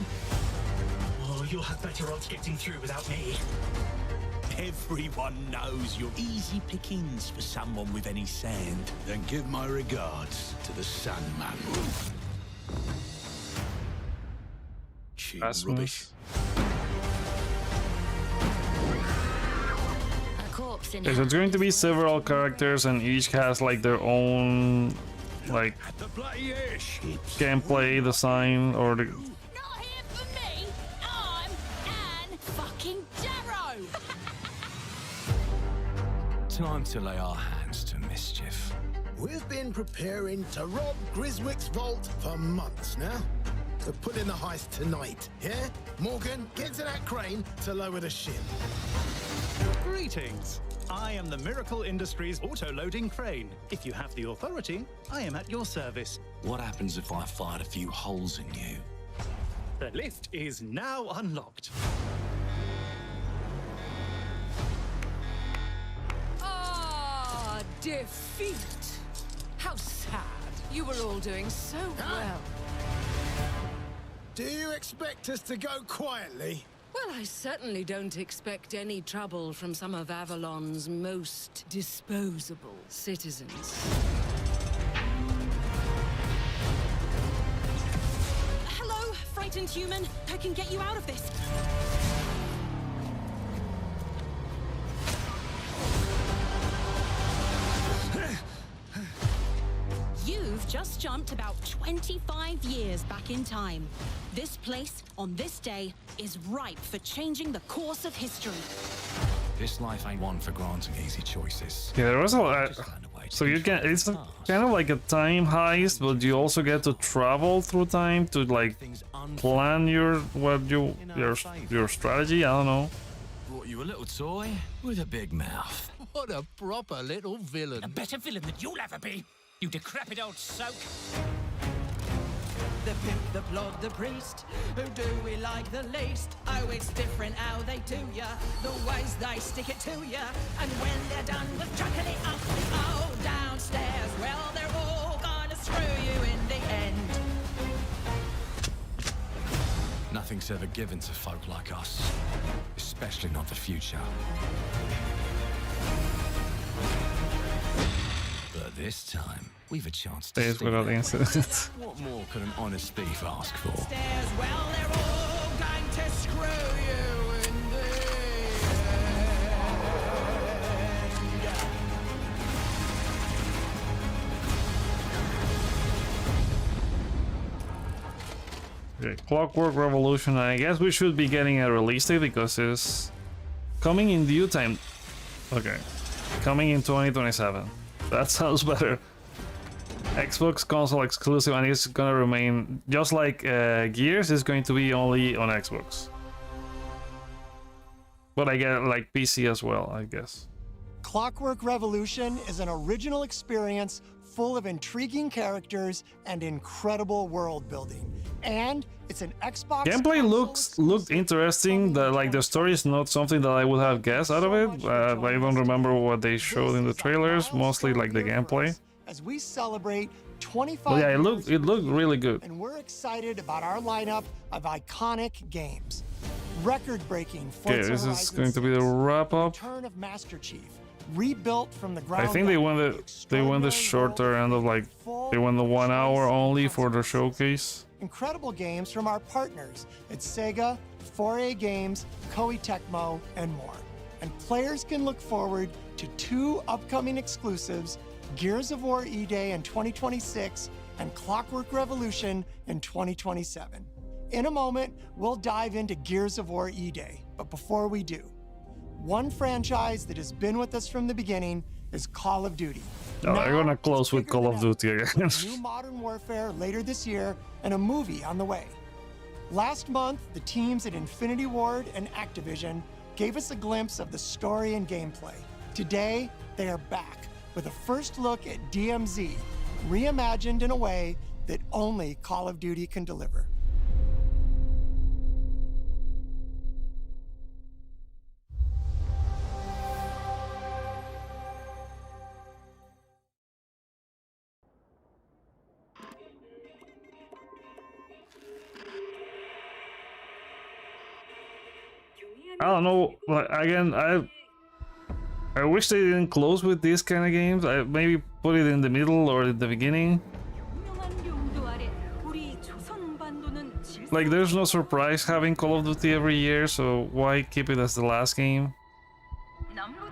Oh, you'll have better odds getting through without me. Everyone knows you're easy pickings for someone with any sand. Then give my regards to the Sandman. Cheap That's rubbish. box in Okay, so it's going to be several characters and each has like their own like gameplay design or the... Not here for me. I'm Anne fucking Darrow. Time to lay our hands to mischief. We've been preparing to rob Griswick's vault for months now. So put in the heist tonight, yeah? Morgan, get to that crane to lower the ship. Greetings. I am the Miracle Industries auto-loading crane. If you have the authority, I am at your service. What happens if I fired a few holes in you? The lift is now unlocked. Ah, defeat. How sad. You were all doing so well. Do you expect us to go quietly? Well, I certainly don't expect any trouble from some of Avalon's most disposable citizens. Hello, frightened human. I can get you out of this. You've just jumped about 25 years back in time. This place, on this day, is ripe for changing the course of history. This life ain't one for granting easy choices. Yeah, there was a lot. So you can, it's kind of like a time heist, but you also get to travel through time to like plan your strategy. I don't know. Brought you a little toy with a big mouth. What a proper little villain. A better villain than you'll ever be, you decrepit old soak. The pimp, the plod, the priest. Who do we like the least? Oh, it's different how they do ya. The ways they stick it to ya. And when they're done with chucking it up, oh, downstairs, well, they're all gonna screw you in the end. Nothing's ever given to folk like us, especially not the future. But this time, we've a chance to Stays without incident. What more could an honest thief ask for? Stairs, well, they're all going to screw you in the Okay, Clockwork Revolution. I guess we should be getting a release date because it's coming in due time. Okay, coming in 2027. That sounds better. Xbox console exclusive, and it's gonna remain just like Gears is going to be only on Xbox. But I get like PC as well, I guess. Clockwork Revolution is an original experience full of intriguing characters and incredible world building. And it's an Xbox gameplay looked interesting. Like the story is not something that I would have guessed out of it. I don't remember what they showed in the trailers. Mostly like the gameplay. As we celebrate 25 but yeah, it years looked really good. And we're excited about our lineup of iconic games. Record-breaking Okay, this is going to be the wrap up. Return of Master Chief, rebuilt from the ground I think they went the shorter end of like they went the 1 hour only for the showcase. Incredible games from our partners at Sega, 4A Games, Koei Tecmo, and more. And players can look forward to 2 upcoming exclusives, Gears of War E-Day in 2026 and Clockwork Revolution in 2027. In a moment, we'll dive into Gears of War E-Day, but before we do, one franchise that has been with us from the beginning is Call of Duty. No, they're gonna close with Call of Duty again. New Modern Warfare later this year and a movie on the way. Last month, the teams at Infinity Ward and Activision gave us a glimpse of the story and gameplay. Today, they are back with a first look at DMZ, reimagined in a way that only Call of Duty can deliver. I don't know. Like, again, I wish they didn't close with these kind of games. I maybe put it in the middle or at the beginning. Like, there's no surprise having Call of Duty every year, so why keep it as the last game?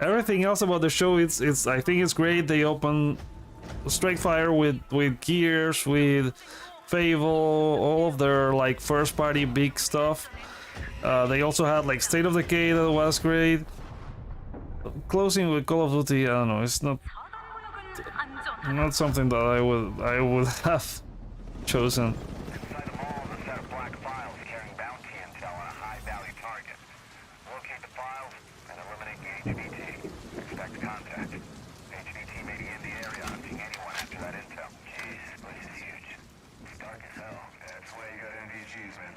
everything else about the show, it's I think it's great. They open straight fire with Gears, with Fable, all of their like first party big stuff. They also had like State of Decay that was great. Closing with Call of Duty, I don't know, it's not something that I would have chosen. Inside the mall is a set of black files carrying bounty intel on a high-value target. Locate the files and eliminate the HVT. Expect contact. HVT may be in the area hunting anyone after that intel. Jeez, this place is huge. It's dark as hell. That's why you got NVGs, man.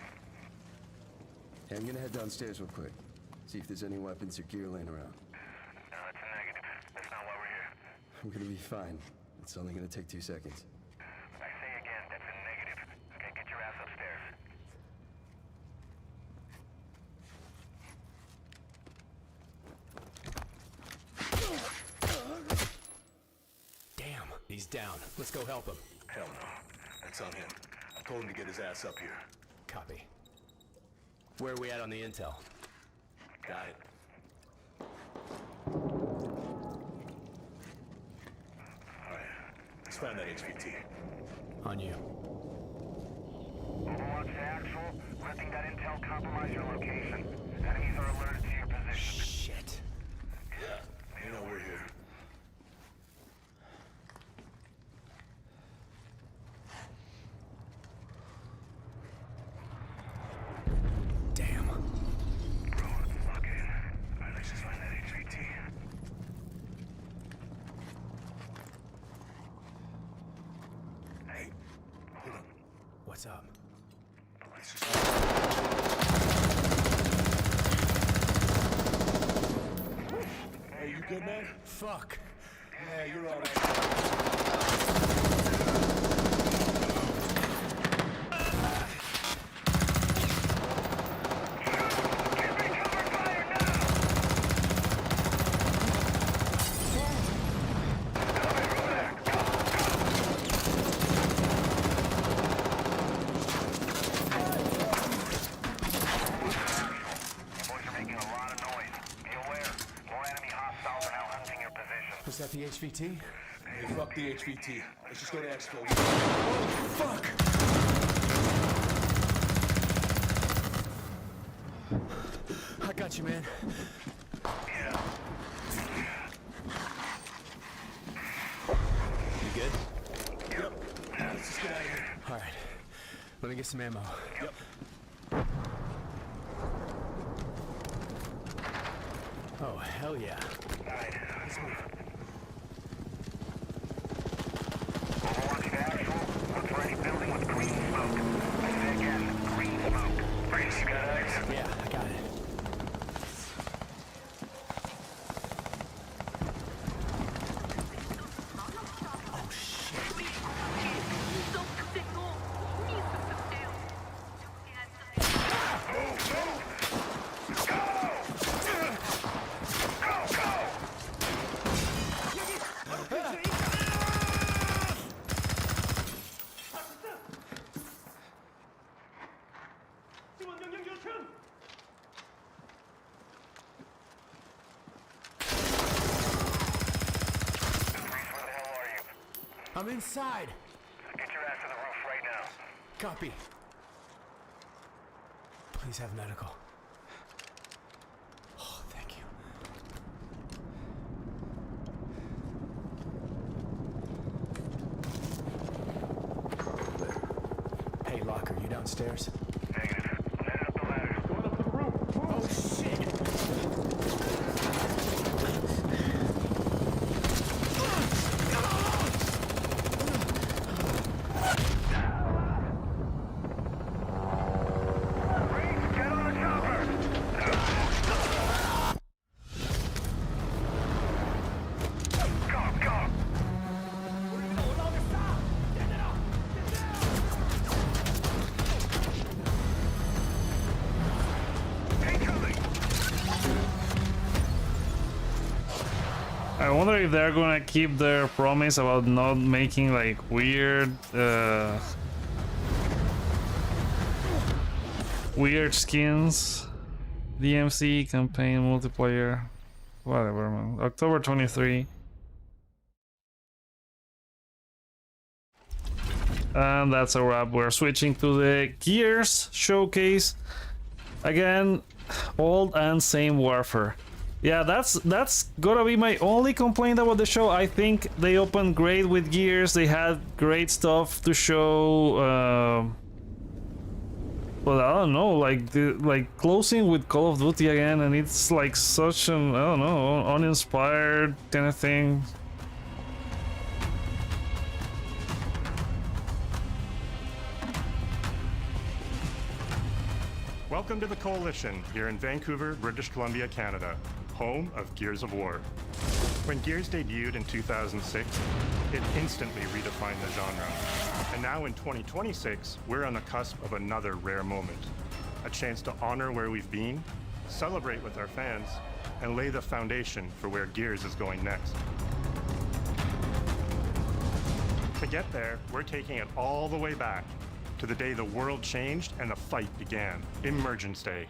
Hey, I'm gonna head downstairs real quick. See if there's any weapons or gear laying around. No, that's a negative. That's not why we're here. I'm gonna be fine. It's only gonna take 2 seconds. I say again, that's a negative. Okay, get your ass upstairs. Damn, he's down. Let's go help him. Hell no. That's on him. I told him to get his ass up here. Copy. Where are we at on the intel? Got it. Alright, let's find that HVT. On you. Overwatch to actual. Letting that intel compromise your location. Enemies are alerted to your position. Shit. Yeah, you know we're here. Damn. Bro, okay. Alright, let's just find that HVT. Hey, hold up. What's up? Let's just... Hey, you good, man? Fuck. Yeah, you're all right. Was that the HVT? Hey, fuck the HVT. Let's just go to exfil. Fuck! I got you, man. Yeah. You good? Yep. Let's just get out of here. All right. Let me get some ammo. Yep. Oh, hell yeah. All right, let's move. Overwatch to actual. Look for any building with green smoke. I say again, green smoke. Brace, you got eggs? Yeah, I got it. Oh, shit. I'm inside. Get your ass to the roof right now. Copy. Please have medical. Oh, thank you. Hey, Locker, you downstairs? Negative. I'm headed up the ladder. Going up to the roof. Oh, shit! I wonder if they're gonna keep their promise about not making like weird skins. DMC campaign multiplayer. whatever, man. October 23. And that's a wrap. We're switching to the Gears showcase. Again, old and same warfare. Yeah, that's gonna be my only complaint about the show. I think they opened great with Gears. They had great stuff to show. But I don't know, like closing with Call of Duty again, and it's like such an, I don't know, uninspired kind of thing. Welcome to the Coalition, here in Vancouver, British Columbia, Canada, home of Gears of War. When Gears debuted in 2006, it instantly redefined the genre. And now in 2026, we're on the cusp of another rare moment. A chance to honor where we've been, celebrate with our fans, and lay the foundation for where Gears is going next. To get there, we're taking it all the way back to the day the world changed and the fight began, Emergence Day.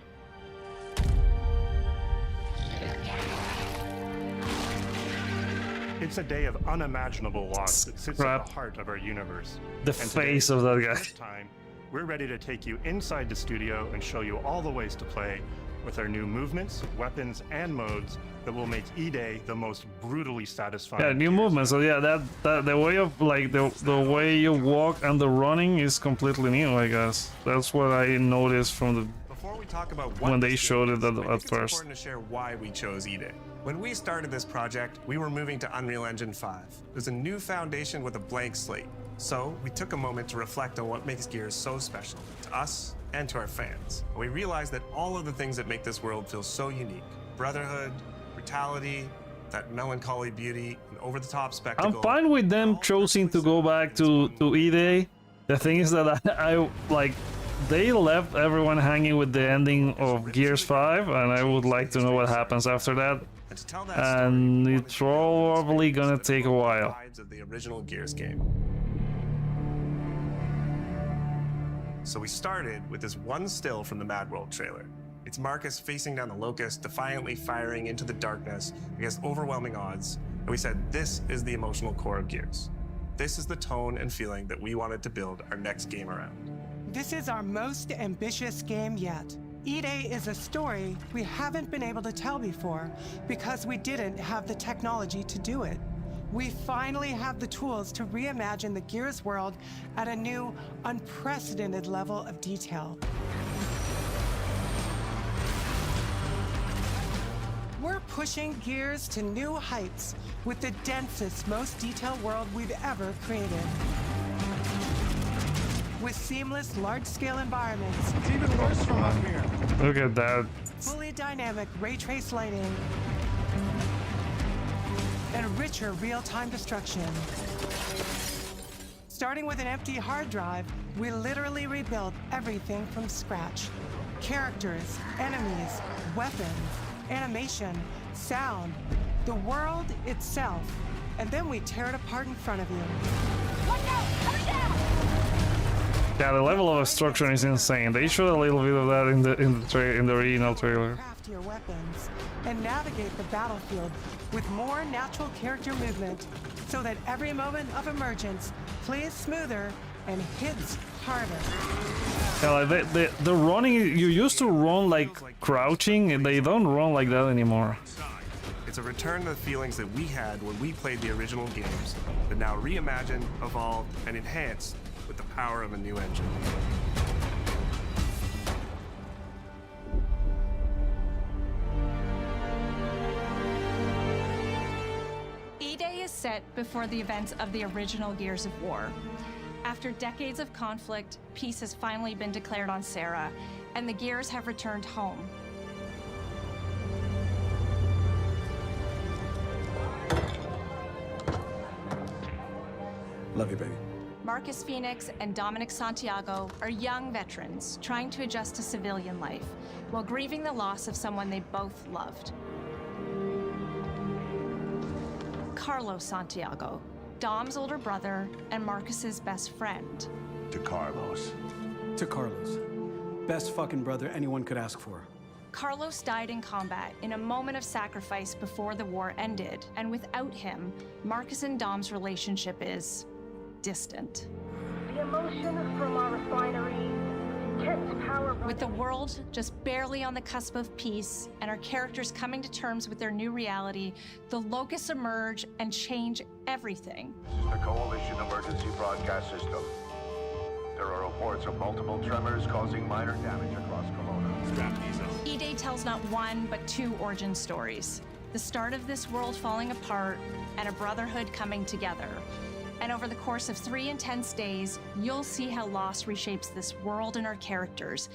It's a day of unimaginable loss that sits at the heart of our universe. The face of that guy. This time, we're ready to take you inside the studio and show you all the ways to play with our new movements, weapons, and modes that will make E-Day the most brutally satisfying. Yeah, new movements. So yeah, that the way of like the way you walk and the running is completely new, I guess. That's what I noticed from the Before we talk about when they showed it at it's first. important to share why we chose E-Day. When we started this project, we were moving to Unreal Engine 5. There's a new foundation with a blank slate. So we took a moment to reflect on what makes Gears so special to us and to our fans. We realized that all of the things that make this world feel so unique, brotherhood, brutality, that melancholy beauty, and over-the-top spectacle. I'm fine with them choosing to go back to E-Day. The thing is that I like they left everyone hanging with the ending of Gears 5, and I would like to know what happens after that. And it's probably gonna take a while. Of the original Gears game. So we started with this one still from the Mad World trailer. It's Marcus facing down the Locust, defiantly firing into the darkness against overwhelming odds. And we said, this is the emotional core of Gears. This is the tone and feeling that we wanted to build our next game around. This is our most ambitious game yet. E-Day is a story we haven't been able to tell before because we didn't have the technology to do it. We finally have the tools to reimagine the Gears world at a new, unprecedented level of detail. We're pushing Gears to new heights with the densest, most detailed world we've ever created. With seamless, large-scale environments. It's even worse from up here. Look at that. Fully dynamic ray trace lighting. And richer real-time destruction. Starting with an empty hard drive, we literally rebuilt everything from scratch. Characters, enemies, weapons, animation, sound, the world itself. And then we tear it apart in front of you. Watch out! Coming down! Yeah, the level of destruction is insane. They showed a little bit of that in the original trailer. Craft your weapons and navigate the battlefield with more natural character movement so that every moment of emergence plays smoother and hits harder. Yeah, like the running, you used to run like crouching, and they don't run like that anymore. It's a return to the feelings that we had when we played the original games, but now reimagined, evolved, and enhanced with the power of a new engine. E-Day is set before the events of the original Gears of War. After decades of conflict, peace has finally been declared on Serra, and the Gears have returned home. Love you, baby. Marcus Phoenix and Dominic Santiago are young veterans trying to adjust to civilian life while grieving the loss of someone they both loved. Carlos Santiago, Dom's older brother and Marcus's best friend. To Carlos. To Carlos. Best fucking brother anyone could ask for. Carlos died in combat in a moment of sacrifice before the war ended, and without him, Marcus and Dom's relationship is distant. The emotion from our refinery kept power. With the world just barely on the cusp of peace and our characters coming to terms with their new reality, the locusts emerge and change everything. The Coalition Emergency Broadcast System. There are reports of multiple tremors causing minor damage across Kelowna. E-Day tells not one, but two origin stories. The start of this world falling apart and a brotherhood coming together. And over the course of 3 intense days, you'll see how loss reshapes this world and our characters,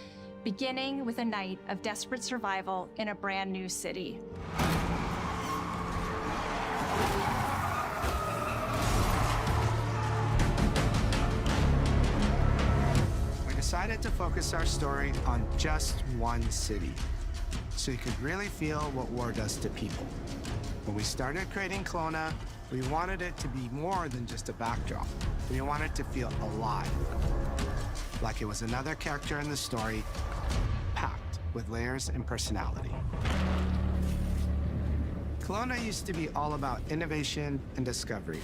beginning with a night of desperate survival in a brand new city. We decided to focus our story on just one city, so you could really feel what war does to people. When we started creating Kelowna, we wanted it to be more than just a backdrop. We wanted to feel alive, like it was another character in the story, packed with layers and personality. Kelowna used to be all about innovation and discovery.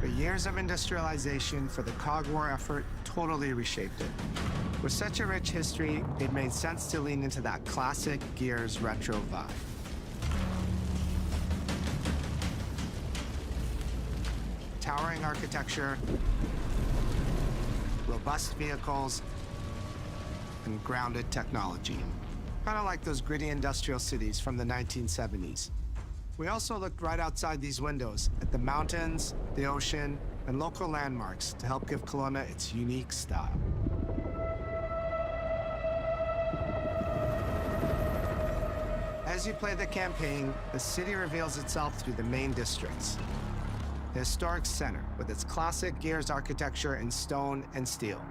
But years of industrialization for the COG War effort totally reshaped it. With such a rich history, it made sense to lean into that classic Gears retro vibe. Towering architecture, robust vehicles, and grounded technology. Kind of like those gritty industrial cities from the 1970s. We also looked right outside these windows at the mountains, the ocean, and local landmarks to help give Kelowna its unique style. As you play the campaign, the city reveals itself through the main districts. The historic center, with its classic Gears architecture in stone and steel.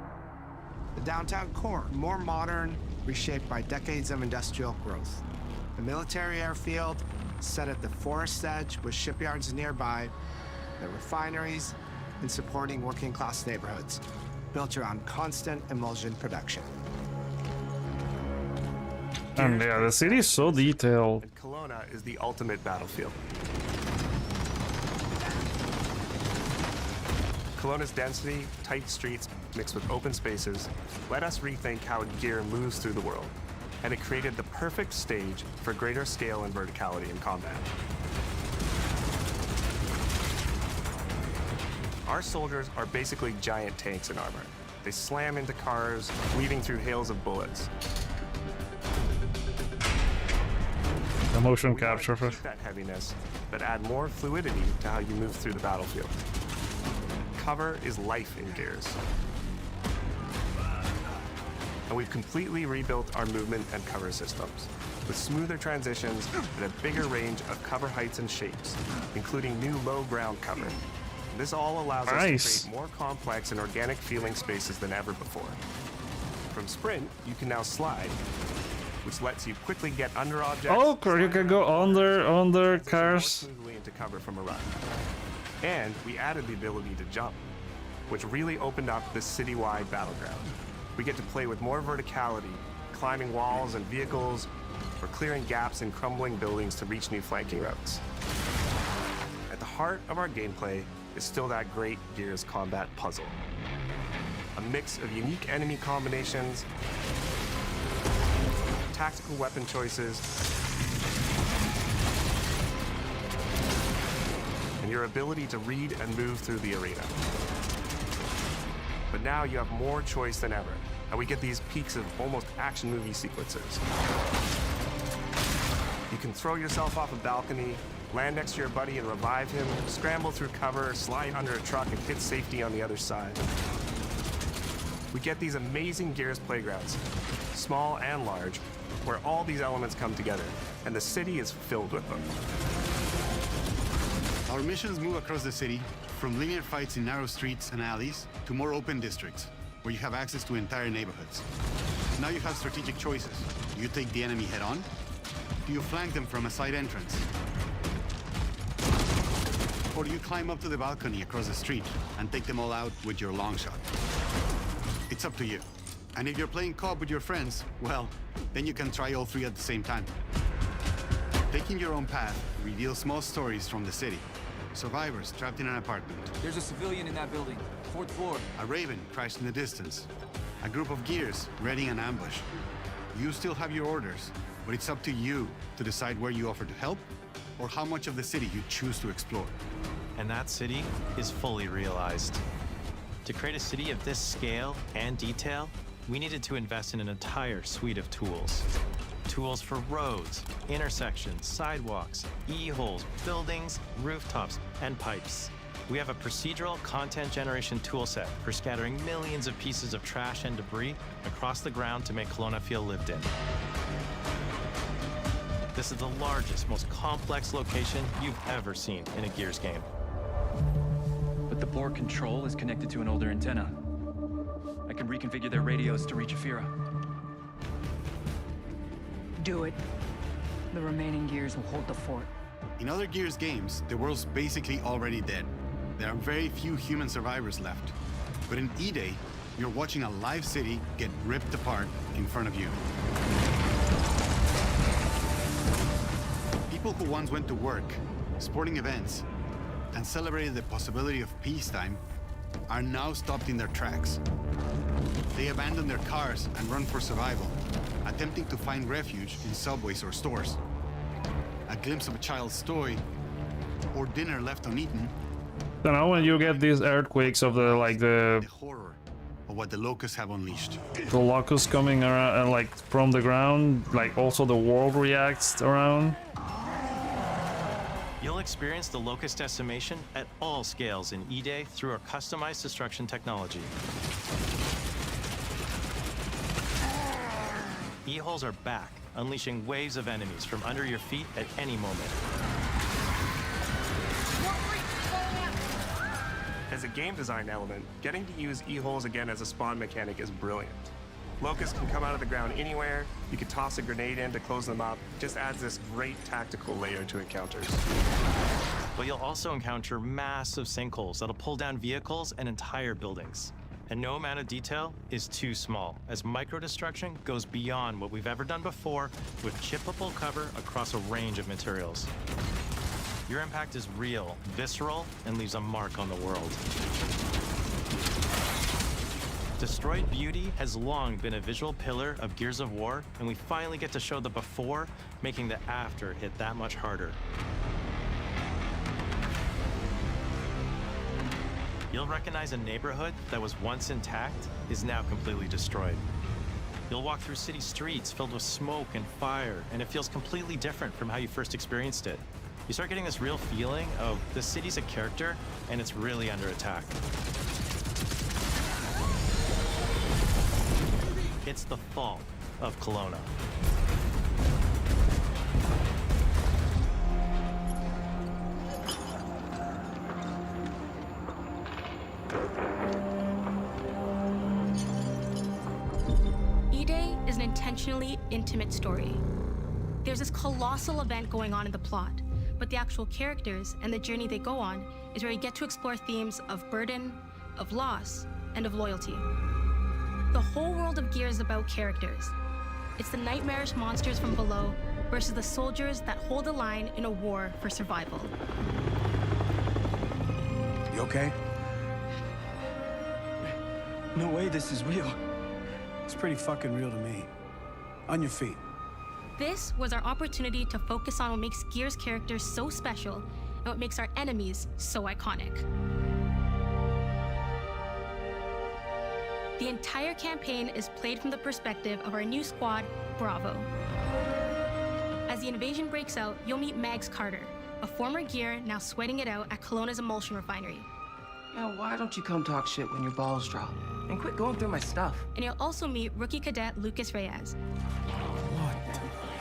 The downtown core, more modern, reshaped by decades of industrial growth. The military airfield, set at the forest edge with shipyards nearby, the refineries, and supporting working-class neighborhoods, built around constant emulsion production. And yeah, the city is so detailed. And Kelowna is the ultimate battlefield. Kelowna's density, tight streets, mixed with open spaces, let us rethink how gear moves through the world, and it created the perfect stage for greater scale and verticality in combat. Our soldiers are basically giant tanks in armor. They slam into cars, weaving through hails of bullets. The motion capture for that heaviness, but add more fluidity to how you move through the battlefield. Cover is life in Gears. And we've completely rebuilt our movement and cover systems, with smoother transitions and a bigger range of cover heights and shapes, including new low ground cover. And this all allows us to create more complex and organic feeling spaces than ever before. From sprint, you can now slide, which lets you quickly get under objects. Oh, you can go under cars. Smoothly into cover from a run. And we added the ability to jump, which really opened up this citywide battleground. We get to play with more verticality, climbing walls and vehicles, or clearing gaps in crumbling buildings to reach new flanking routes. At the heart of our gameplay is still that great Gears combat puzzle. A mix of unique enemy combinations, tactical weapon choices, and your ability to read and move through the arena. But now you have more choice than ever, and we get these peaks of almost action movie sequences. You can throw yourself off a balcony, land next to your buddy and revive him, scramble through cover, slide under a truck, and hit safety on the other side. We get these amazing Gears playgrounds, small and large, where all these elements come together, and the city is filled with them. Our missions move across the city, from linear fights in narrow streets and alleys to more open districts, where you have access to entire neighborhoods. Now you have strategic choices. Do you take the enemy head-on? Do you flank them from a side entrance? Or do you climb up to the balcony across the street and take them all out with your long shot? It's up to you. And if you're playing co-op with your friends, well, then you can try all three at the same time. Taking your own path reveals small stories from the city. Survivors trapped in an apartment. There's a civilian in that building, 4th floor. A raven crashed in the distance. A group of gears readying an ambush. You still have your orders, but it's up to you to decide where you offer to help or how much of the city you choose to explore. And that city is fully realized. To create a city of this scale and detail, we needed to invest in an entire suite of tools. Tools for roads, intersections, sidewalks, e-holes, buildings, rooftops, and pipes. We have a procedural content generation toolset for scattering millions of pieces of trash and debris across the ground to make Kelowna feel lived in. This is the largest, most complex location you've ever seen in a Gears game. But the port control is connected to an older antenna. I can reconfigure their radios to reach Afira. Do it. The remaining Gears will hold the fort. In other Gears games, the world's basically already dead. There are very few human survivors left. But in E-Day, you're watching a live city get ripped apart in front of you. People who once went to work, sporting events, and celebrated the possibility of peacetime are now stopped in their tracks. They abandon their cars and run for survival, attempting to find refuge in subways or stores. A glimpse of a child's toy or dinner left uneaten. So now when you get these earthquakes of the horror of what the locusts have unleashed. The locusts coming around and like from the ground, like also the world reacts around. You'll experience the locust decimation at all scales in E-Day through our customized destruction technology. E-holes are back, unleashing waves of enemies from under your feet at any moment. As a game design element, getting to use E-holes again as a spawn mechanic is brilliant. Locusts can come out of the ground anywhere, you can toss a grenade in to close them up, it just adds this great tactical layer to encounters. But you'll also encounter massive sinkholes that'll pull down vehicles and entire buildings. And no amount of detail is too small, as micro-destruction goes beyond what we've ever done before with chippable cover across a range of materials. Your impact is real, visceral, and leaves a mark on the world. Destroyed Beauty has long been a visual pillar of Gears of War, and we finally get to show the before, making the after hit that much harder. You'll recognize a neighborhood that was once intact is now completely destroyed. You'll walk through city streets filled with smoke and fire, and it feels completely different from how you first experienced it. You start getting this real feeling of the city's a character, and it's really under attack. It's the fall of Kelowna. E-Day is an intentionally intimate story. There's this colossal event going on in the plot, but the actual characters and the journey they go on is where you get to explore themes of burden, of loss, and of loyalty. The whole world of Gears is about characters. It's the nightmarish monsters from below versus the soldiers that hold the line in a war for survival. You okay? No way this is real. It's pretty fucking real to me. On your feet. This was our opportunity to focus on what makes Gears characters so special and what makes our enemies so iconic. The entire campaign is played from the perspective of our new squad, Bravo. As the invasion breaks out, you'll meet Mags Carter, a former Gear now sweating it out at Kelowna's emulsion refinery. Now, why don't you come talk shit when your balls drop? And quit going through my stuff. And you'll also meet rookie cadet Lucas Reyes. What the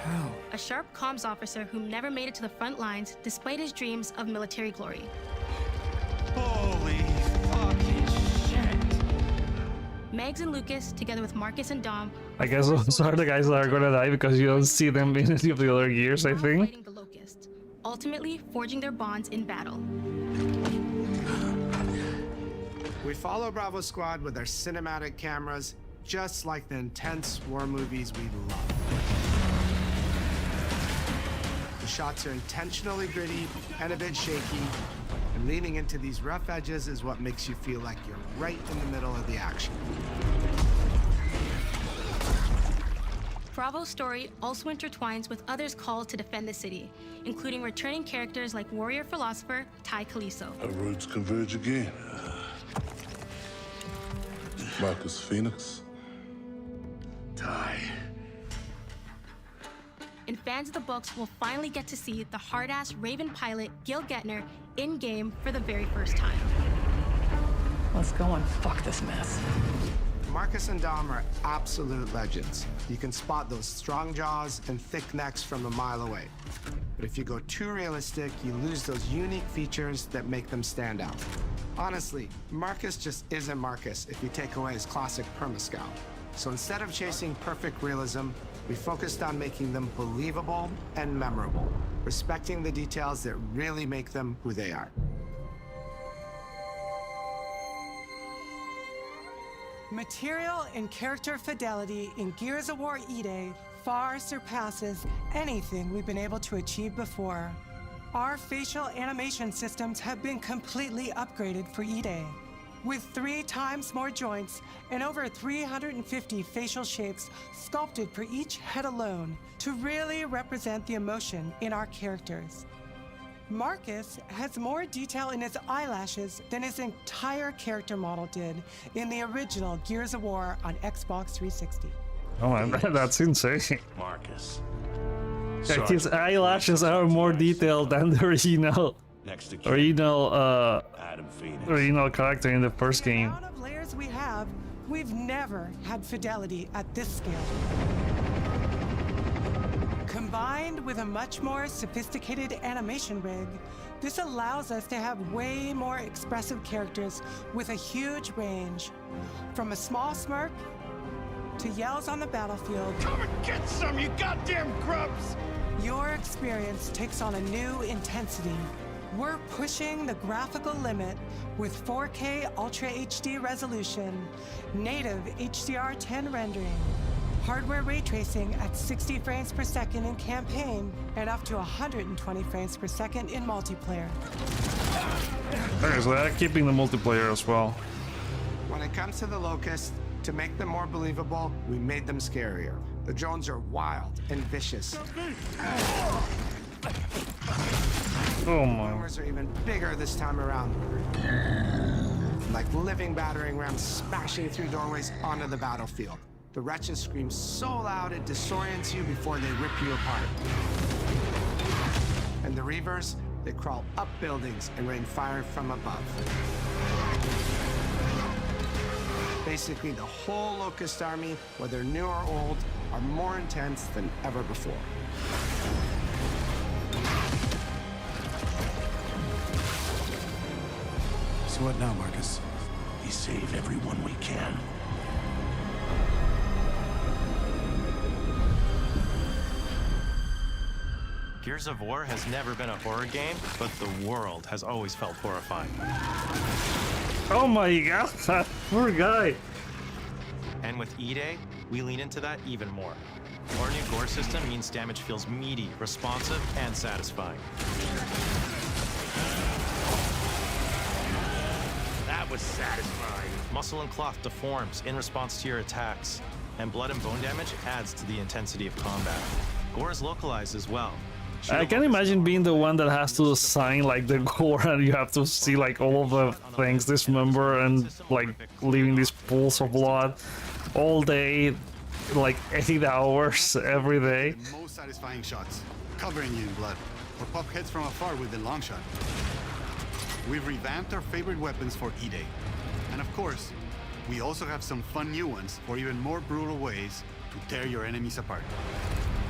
hell? A sharp comms officer who never made it to the front lines despite his dreams of military glory. Holy fucking shit. Megs and Lucas, together with Marcus and Dom, I guess those are the guys that are gonna die because you don't see them in any of the other Gears, I think. fighting the Locust, ultimately forging their bonds in battle. We follow Bravo Squad with our cinematic cameras, just like the intense war movies we love. The shots are intentionally gritty and a bit shaky, and leaning into these rough edges is what makes you feel like you're right in the middle of the action. Bravo's story also intertwines with others called to defend the city, including returning characters like warrior philosopher Ty Caliso. Our roads converge again. Marcus Phoenix. Ty. And fans of the books will finally get to see the hard-ass Raven pilot Gil Gettner in-game for the very first time. Let's go and fuck this mess. Marcus and Dom are absolute legends. You can spot those strong jaws and thick necks from a mile away. But if you go too realistic, you lose those unique features that make them stand out. Honestly, Marcus just isn't Marcus if you take away his classic perma-scout. So instead of chasing perfect realism, we focused on making them believable and memorable, respecting the details that really make them who they are. Material and character fidelity in Gears of War E-Day far surpasses anything we've been able to achieve before. Our facial animation systems have been completely upgraded for E-Day, with 3 times more joints and over 350 facial shapes sculpted for each head alone to really represent the emotion in our characters. Marcus has more detail in his eyelashes than his entire character model did in the original Gears of War on Xbox 360. Oh man, that's insane. Marcus. Like his eyelashes are more detailed than the original original character in the first game. The amount of layers we have, we've never had fidelity at this scale. Combined with a much more sophisticated animation rig, this allows us to have way more expressive characters with a huge range. From a small smirk to yells on the battlefield. Come and get some, you goddamn grubs! Your experience takes on a new intensity. We're pushing the graphical limit with 4K Ultra HD resolution, native HDR10 rendering, hardware ray tracing at 60 frames per second in campaign, and up to 120 frames per second in multiplayer. Okay, so they're keeping the multiplayer as well. When it comes to the Locust, to make them more believable, we made them scarier. The drones are wild and vicious. Oh my. Boomers are even bigger this time around. Like living battering rams smashing through doorways onto the battlefield. The wretches scream so loud it disorients you before they rip you apart. And the Reavers, they crawl up buildings and rain fire from above. Basically, the whole Locust army, whether new or old, are more intense than ever before. So what now, Marcus? We save everyone we can. Gears of War has never been a horror game, but the world has always felt horrifying. Oh my god, that poor guy. And with E-Day, we lean into that even more. Our new gore system means damage feels meaty, responsive, and satisfying. That was satisfying. Muscle and cloth deforms in response to your attacks, and blood and bone damage adds to the intensity of combat. Gore is localized as well. I can imagine being the one that has to sign like the gore and you have to see like all of the things dismember and like leaving these pools of blood all day, like 8 hours every day. The most satisfying shots, covering you in blood, or pop heads from afar with the long shot. We've revamped our favorite weapons for E-Day. And of course, we also have some fun new ones for even more brutal ways to tear your enemies apart.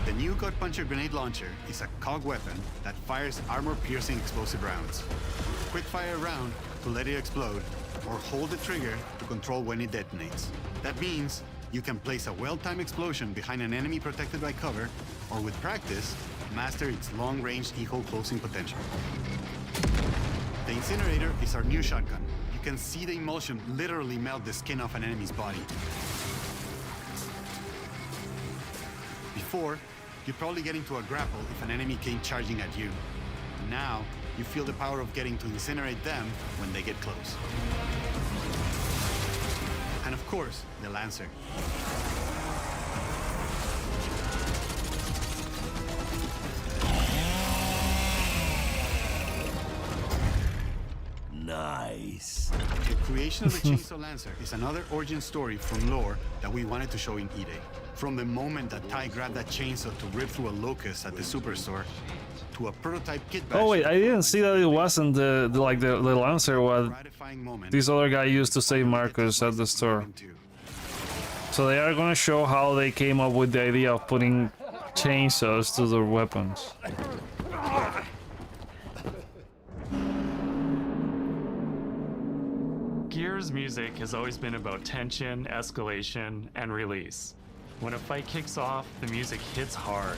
The new Gut Puncher grenade launcher is a COG weapon that fires armor-piercing explosive rounds. Quick fire a round to let it explode, or hold the trigger to control when it detonates. That means you can place a well-timed explosion behind an enemy protected by cover, or with practice, master its long-range eco closing potential. The Incinerator is our new shotgun. You can see the emulsion literally melt the skin off an enemy's body. Before, you'd probably get into a grapple if an enemy came charging at you. Now, you feel the power of getting to incinerate them when they get close. And of course, the Lancer. Nice. The creation of the Chainsaw Lancer is another origin story from lore that we wanted to show in E-Day. From the moment that Ty grabbed that chainsaw to rip through a locust at the superstore, to a prototype kit bash. Oh wait, I didn't see that it wasn't the Lancer what this other guy used to save Marcus at the store. So they are gonna show how they came up with the idea of putting chainsaws to their weapons. Gears music has always been about tension, escalation, and release. When a fight kicks off, the music hits hard.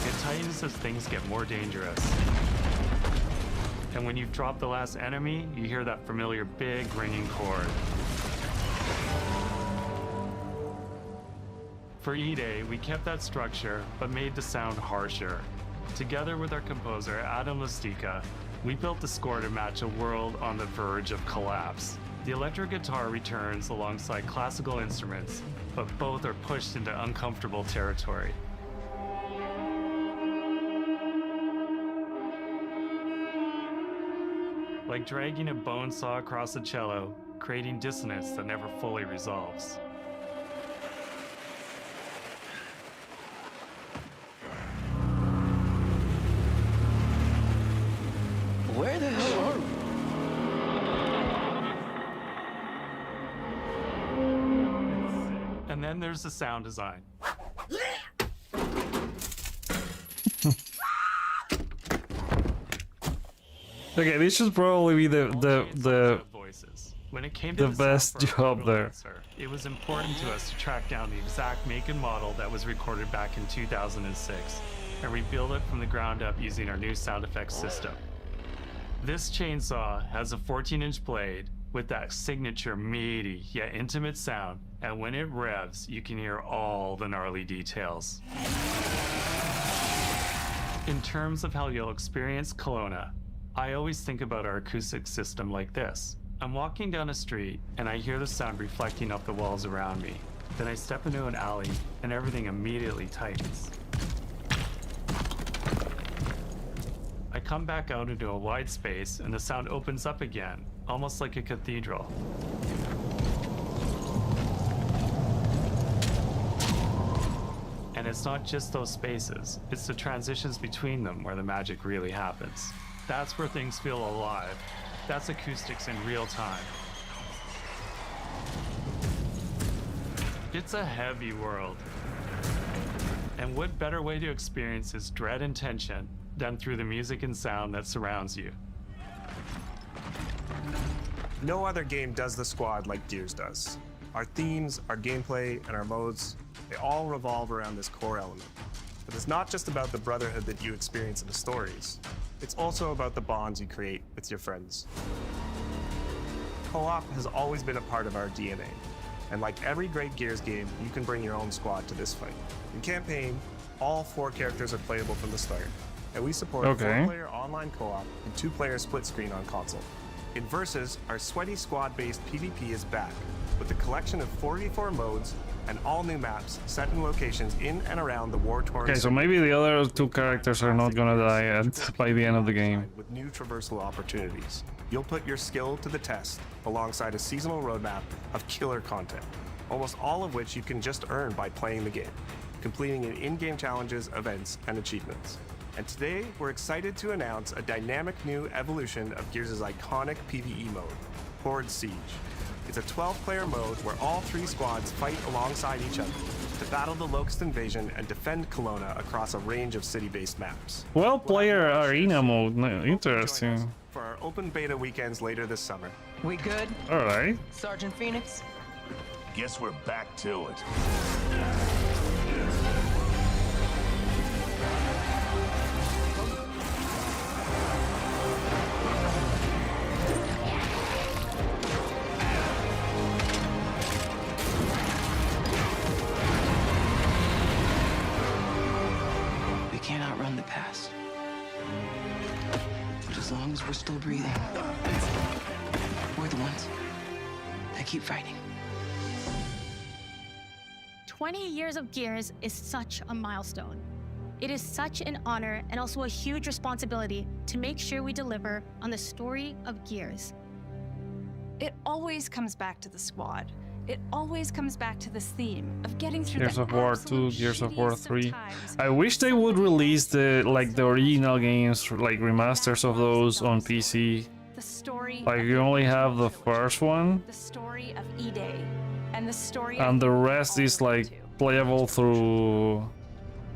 It tightens as things get more dangerous. And when you've dropped the last enemy, you hear that familiar big ringing chord. For E-Day, we kept that structure, but made the sound harsher. Together with our composer, Adam Lastica, we built the score to match a world on the verge of collapse. The electric guitar returns alongside classical instruments, but both are pushed into uncomfortable territory. Like dragging a bone saw across a cello, creating dissonance that never fully resolves. Where the hell are we? And then there's the sound design. Okay, this should probably be the voices. When it came to the best job there. It was important to us to track down the exact make and model that was recorded back in 2006 and rebuild it from the ground up using our new sound effects system. This chainsaw has a 14-inch blade with that signature meaty yet intimate sound, and when it revs, you can hear all the gnarly details. In terms of how you'll experience Kelowna, I always think about our acoustic system like this. I'm walking down a street and I hear the sound reflecting off the walls around me. Then I step into an alley and everything immediately tightens. I come back out into a wide space and the sound opens up again, almost like a cathedral. And it's not just those spaces, it's the transitions between them where the magic really happens. That's where things feel alive. That's acoustics in real time. It's a heavy world. And what better way to experience its dread and tension than through the music and sound that surrounds you? No other game does the squad like Gears does. Our themes, our gameplay, and our modes, they all revolve around this core element. But it's not just about the brotherhood that you experience in the stories. It's also about the bonds you create with your friends. Co-op has always been a part of our DNA. And like every great Gears game, you can bring your own squad to this fight. In campaign, all 4 characters are playable from the start. And we support 4-player online co-op and 2-player split screen on console. In Versus, our sweaty squad-based PvP is back, with a collection of 4v4 modes and all new maps set in locations in and around the war-torn. Okay, so maybe the other 2 characters are not gonna die by the end of the game. With new traversal opportunities, you'll put your skill to the test alongside a seasonal roadmap of killer content, almost all of which you can just earn by playing the game, completing in-game challenges, events, and achievements. And today, we're excited to announce a dynamic new evolution of Gears' iconic PvE mode, Horde Siege. It's a 12-player mode where all 3 squads fight alongside each other to battle the Locust invasion and defend Kelowna across a range of city-based maps. Well, player arena mode, interesting. For our open beta weekends later this summer. We good? All right. Sergeant Phoenix? Guess we're back to it. as we're still breathing. We're the ones that keep fighting. 20 years of Gears is such a milestone. It is such an honor and also a huge responsibility to make sure we deliver on the story of Gears. It always comes back to the squad. It always comes back to this theme of getting through Gears the of War absolute 2, Gears of War shittiest 3. times. I wish they would release the original games, like remasters of those on PC. The story Like of you only have the first one, the story of E-Day and the story and of the rest is like playable through.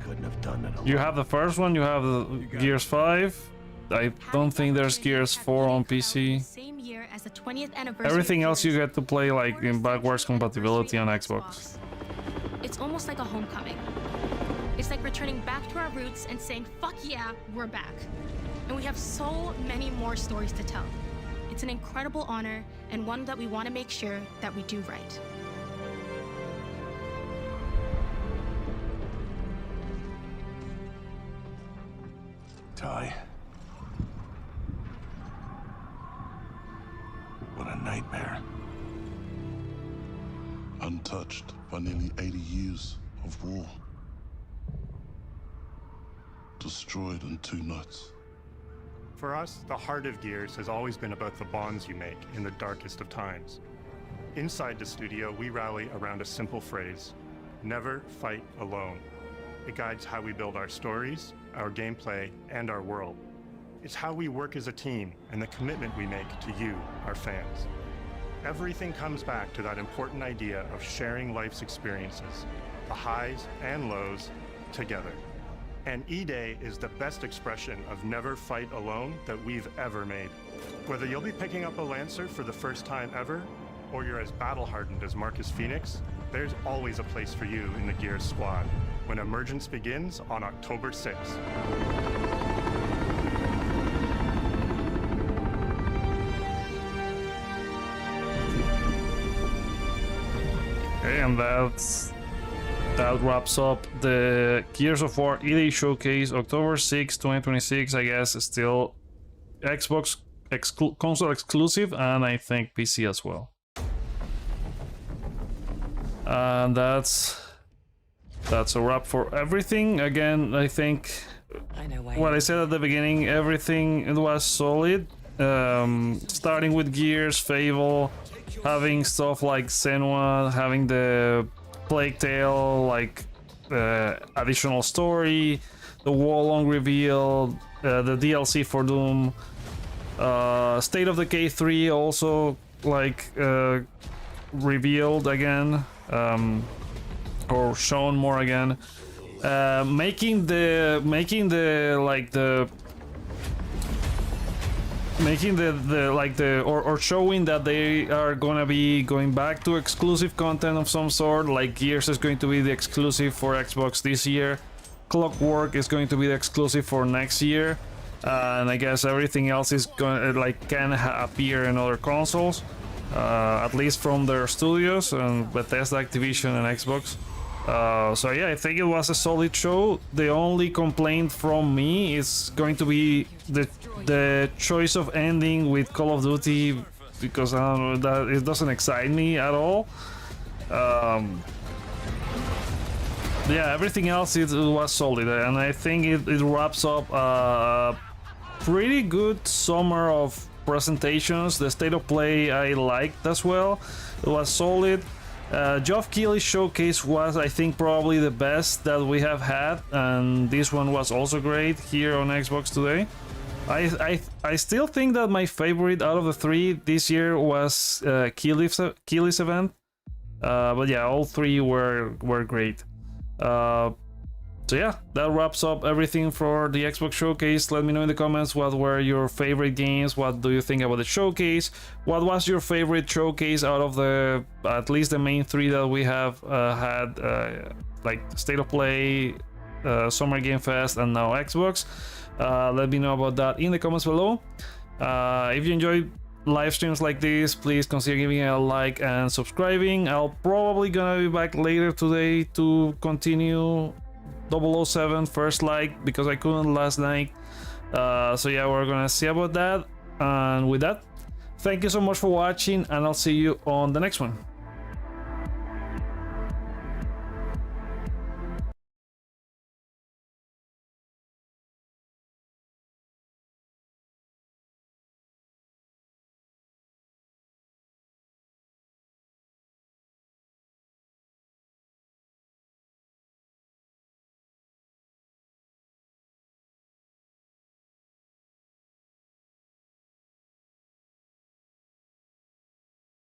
Couldn't have done it alone. You have the first one, you have the Gears 5. I don't think there's Gears 4 on PC. Same year as the 20th anniversary. Everything else you get to play like in backwards compatibility on Xbox. It's almost like a homecoming. It's like returning back to our roots and saying, fuck yeah, we're back. And we have so many more stories to tell. It's an incredible honor and one that we want to make sure that we do right. Ty. What a nightmare. Untouched by nearly 80 years of war. Destroyed in 2 nights. For us, the heart of Gears has always been about the bonds you make in the darkest of times. Inside the studio, we rally around a simple phrase: never fight alone. It guides how we build our stories, our gameplay, and our world. It's how we work as a team and the commitment we make to you, our fans. Everything comes back to that important idea of sharing life's experiences, the highs and lows, together. And E-Day is the best expression of never fight alone that we've ever made. Whether you'll be picking up a Lancer for the first time ever, or you're as battle-hardened as Marcus Phoenix, there's always a place for you in the Gears squad when Emergence begins on October 6th. Okay, and that wraps up the Gears of War E-Day Showcase, October 6, 2026. I guess it's still Xbox console exclusive, and I think PC as well. And that's a wrap for everything. Again, I think what I said at the beginning, everything it was solid. Starting with Gears, Fable, having stuff like Senua, having the Plague Tale, like additional story, the Wolong reveal, the DLC for Doom, State of Decay 3 also like revealed again, or shown more again, making the showing that they are gonna be going back to exclusive content of some sort. Like Gears is going to be the exclusive for Xbox this year, Clockwork is going to be the exclusive for next year, and I guess everything else is going can appear in other consoles, at least from their studios and Bethesda, Activision, and Xbox. So yeah, I think it was a solid show. The only complaint from me is going to be the choice of ending with Call of Duty, because I don't know, that it doesn't excite me at all. Yeah, everything else it was solid, and I think it wraps up a pretty good summer of presentations. The State of Play I liked as well. It was solid. Geoff Keighley's showcase was, I think, probably the best that we have had, and this one was also great here on Xbox today. I still think that my favorite out of the three this year was Keighley's event, but yeah, all three were great. So yeah, that wraps up everything for the Xbox Showcase. Let me know in the comments what were your favorite games, what do you think about the showcase, what was your favorite showcase out of the, at least the main three that we have had, like State of Play, Summer Game Fest, and now Xbox. Let me know about that in the comments below. If you enjoy live streams like this, please consider giving it a like and subscribing. I'll probably gonna be back later today to continue 007 First Light, because I couldn't last night. So yeah, we're gonna see about that. And with that, thank you so much for watching, and I'll see you on the next one.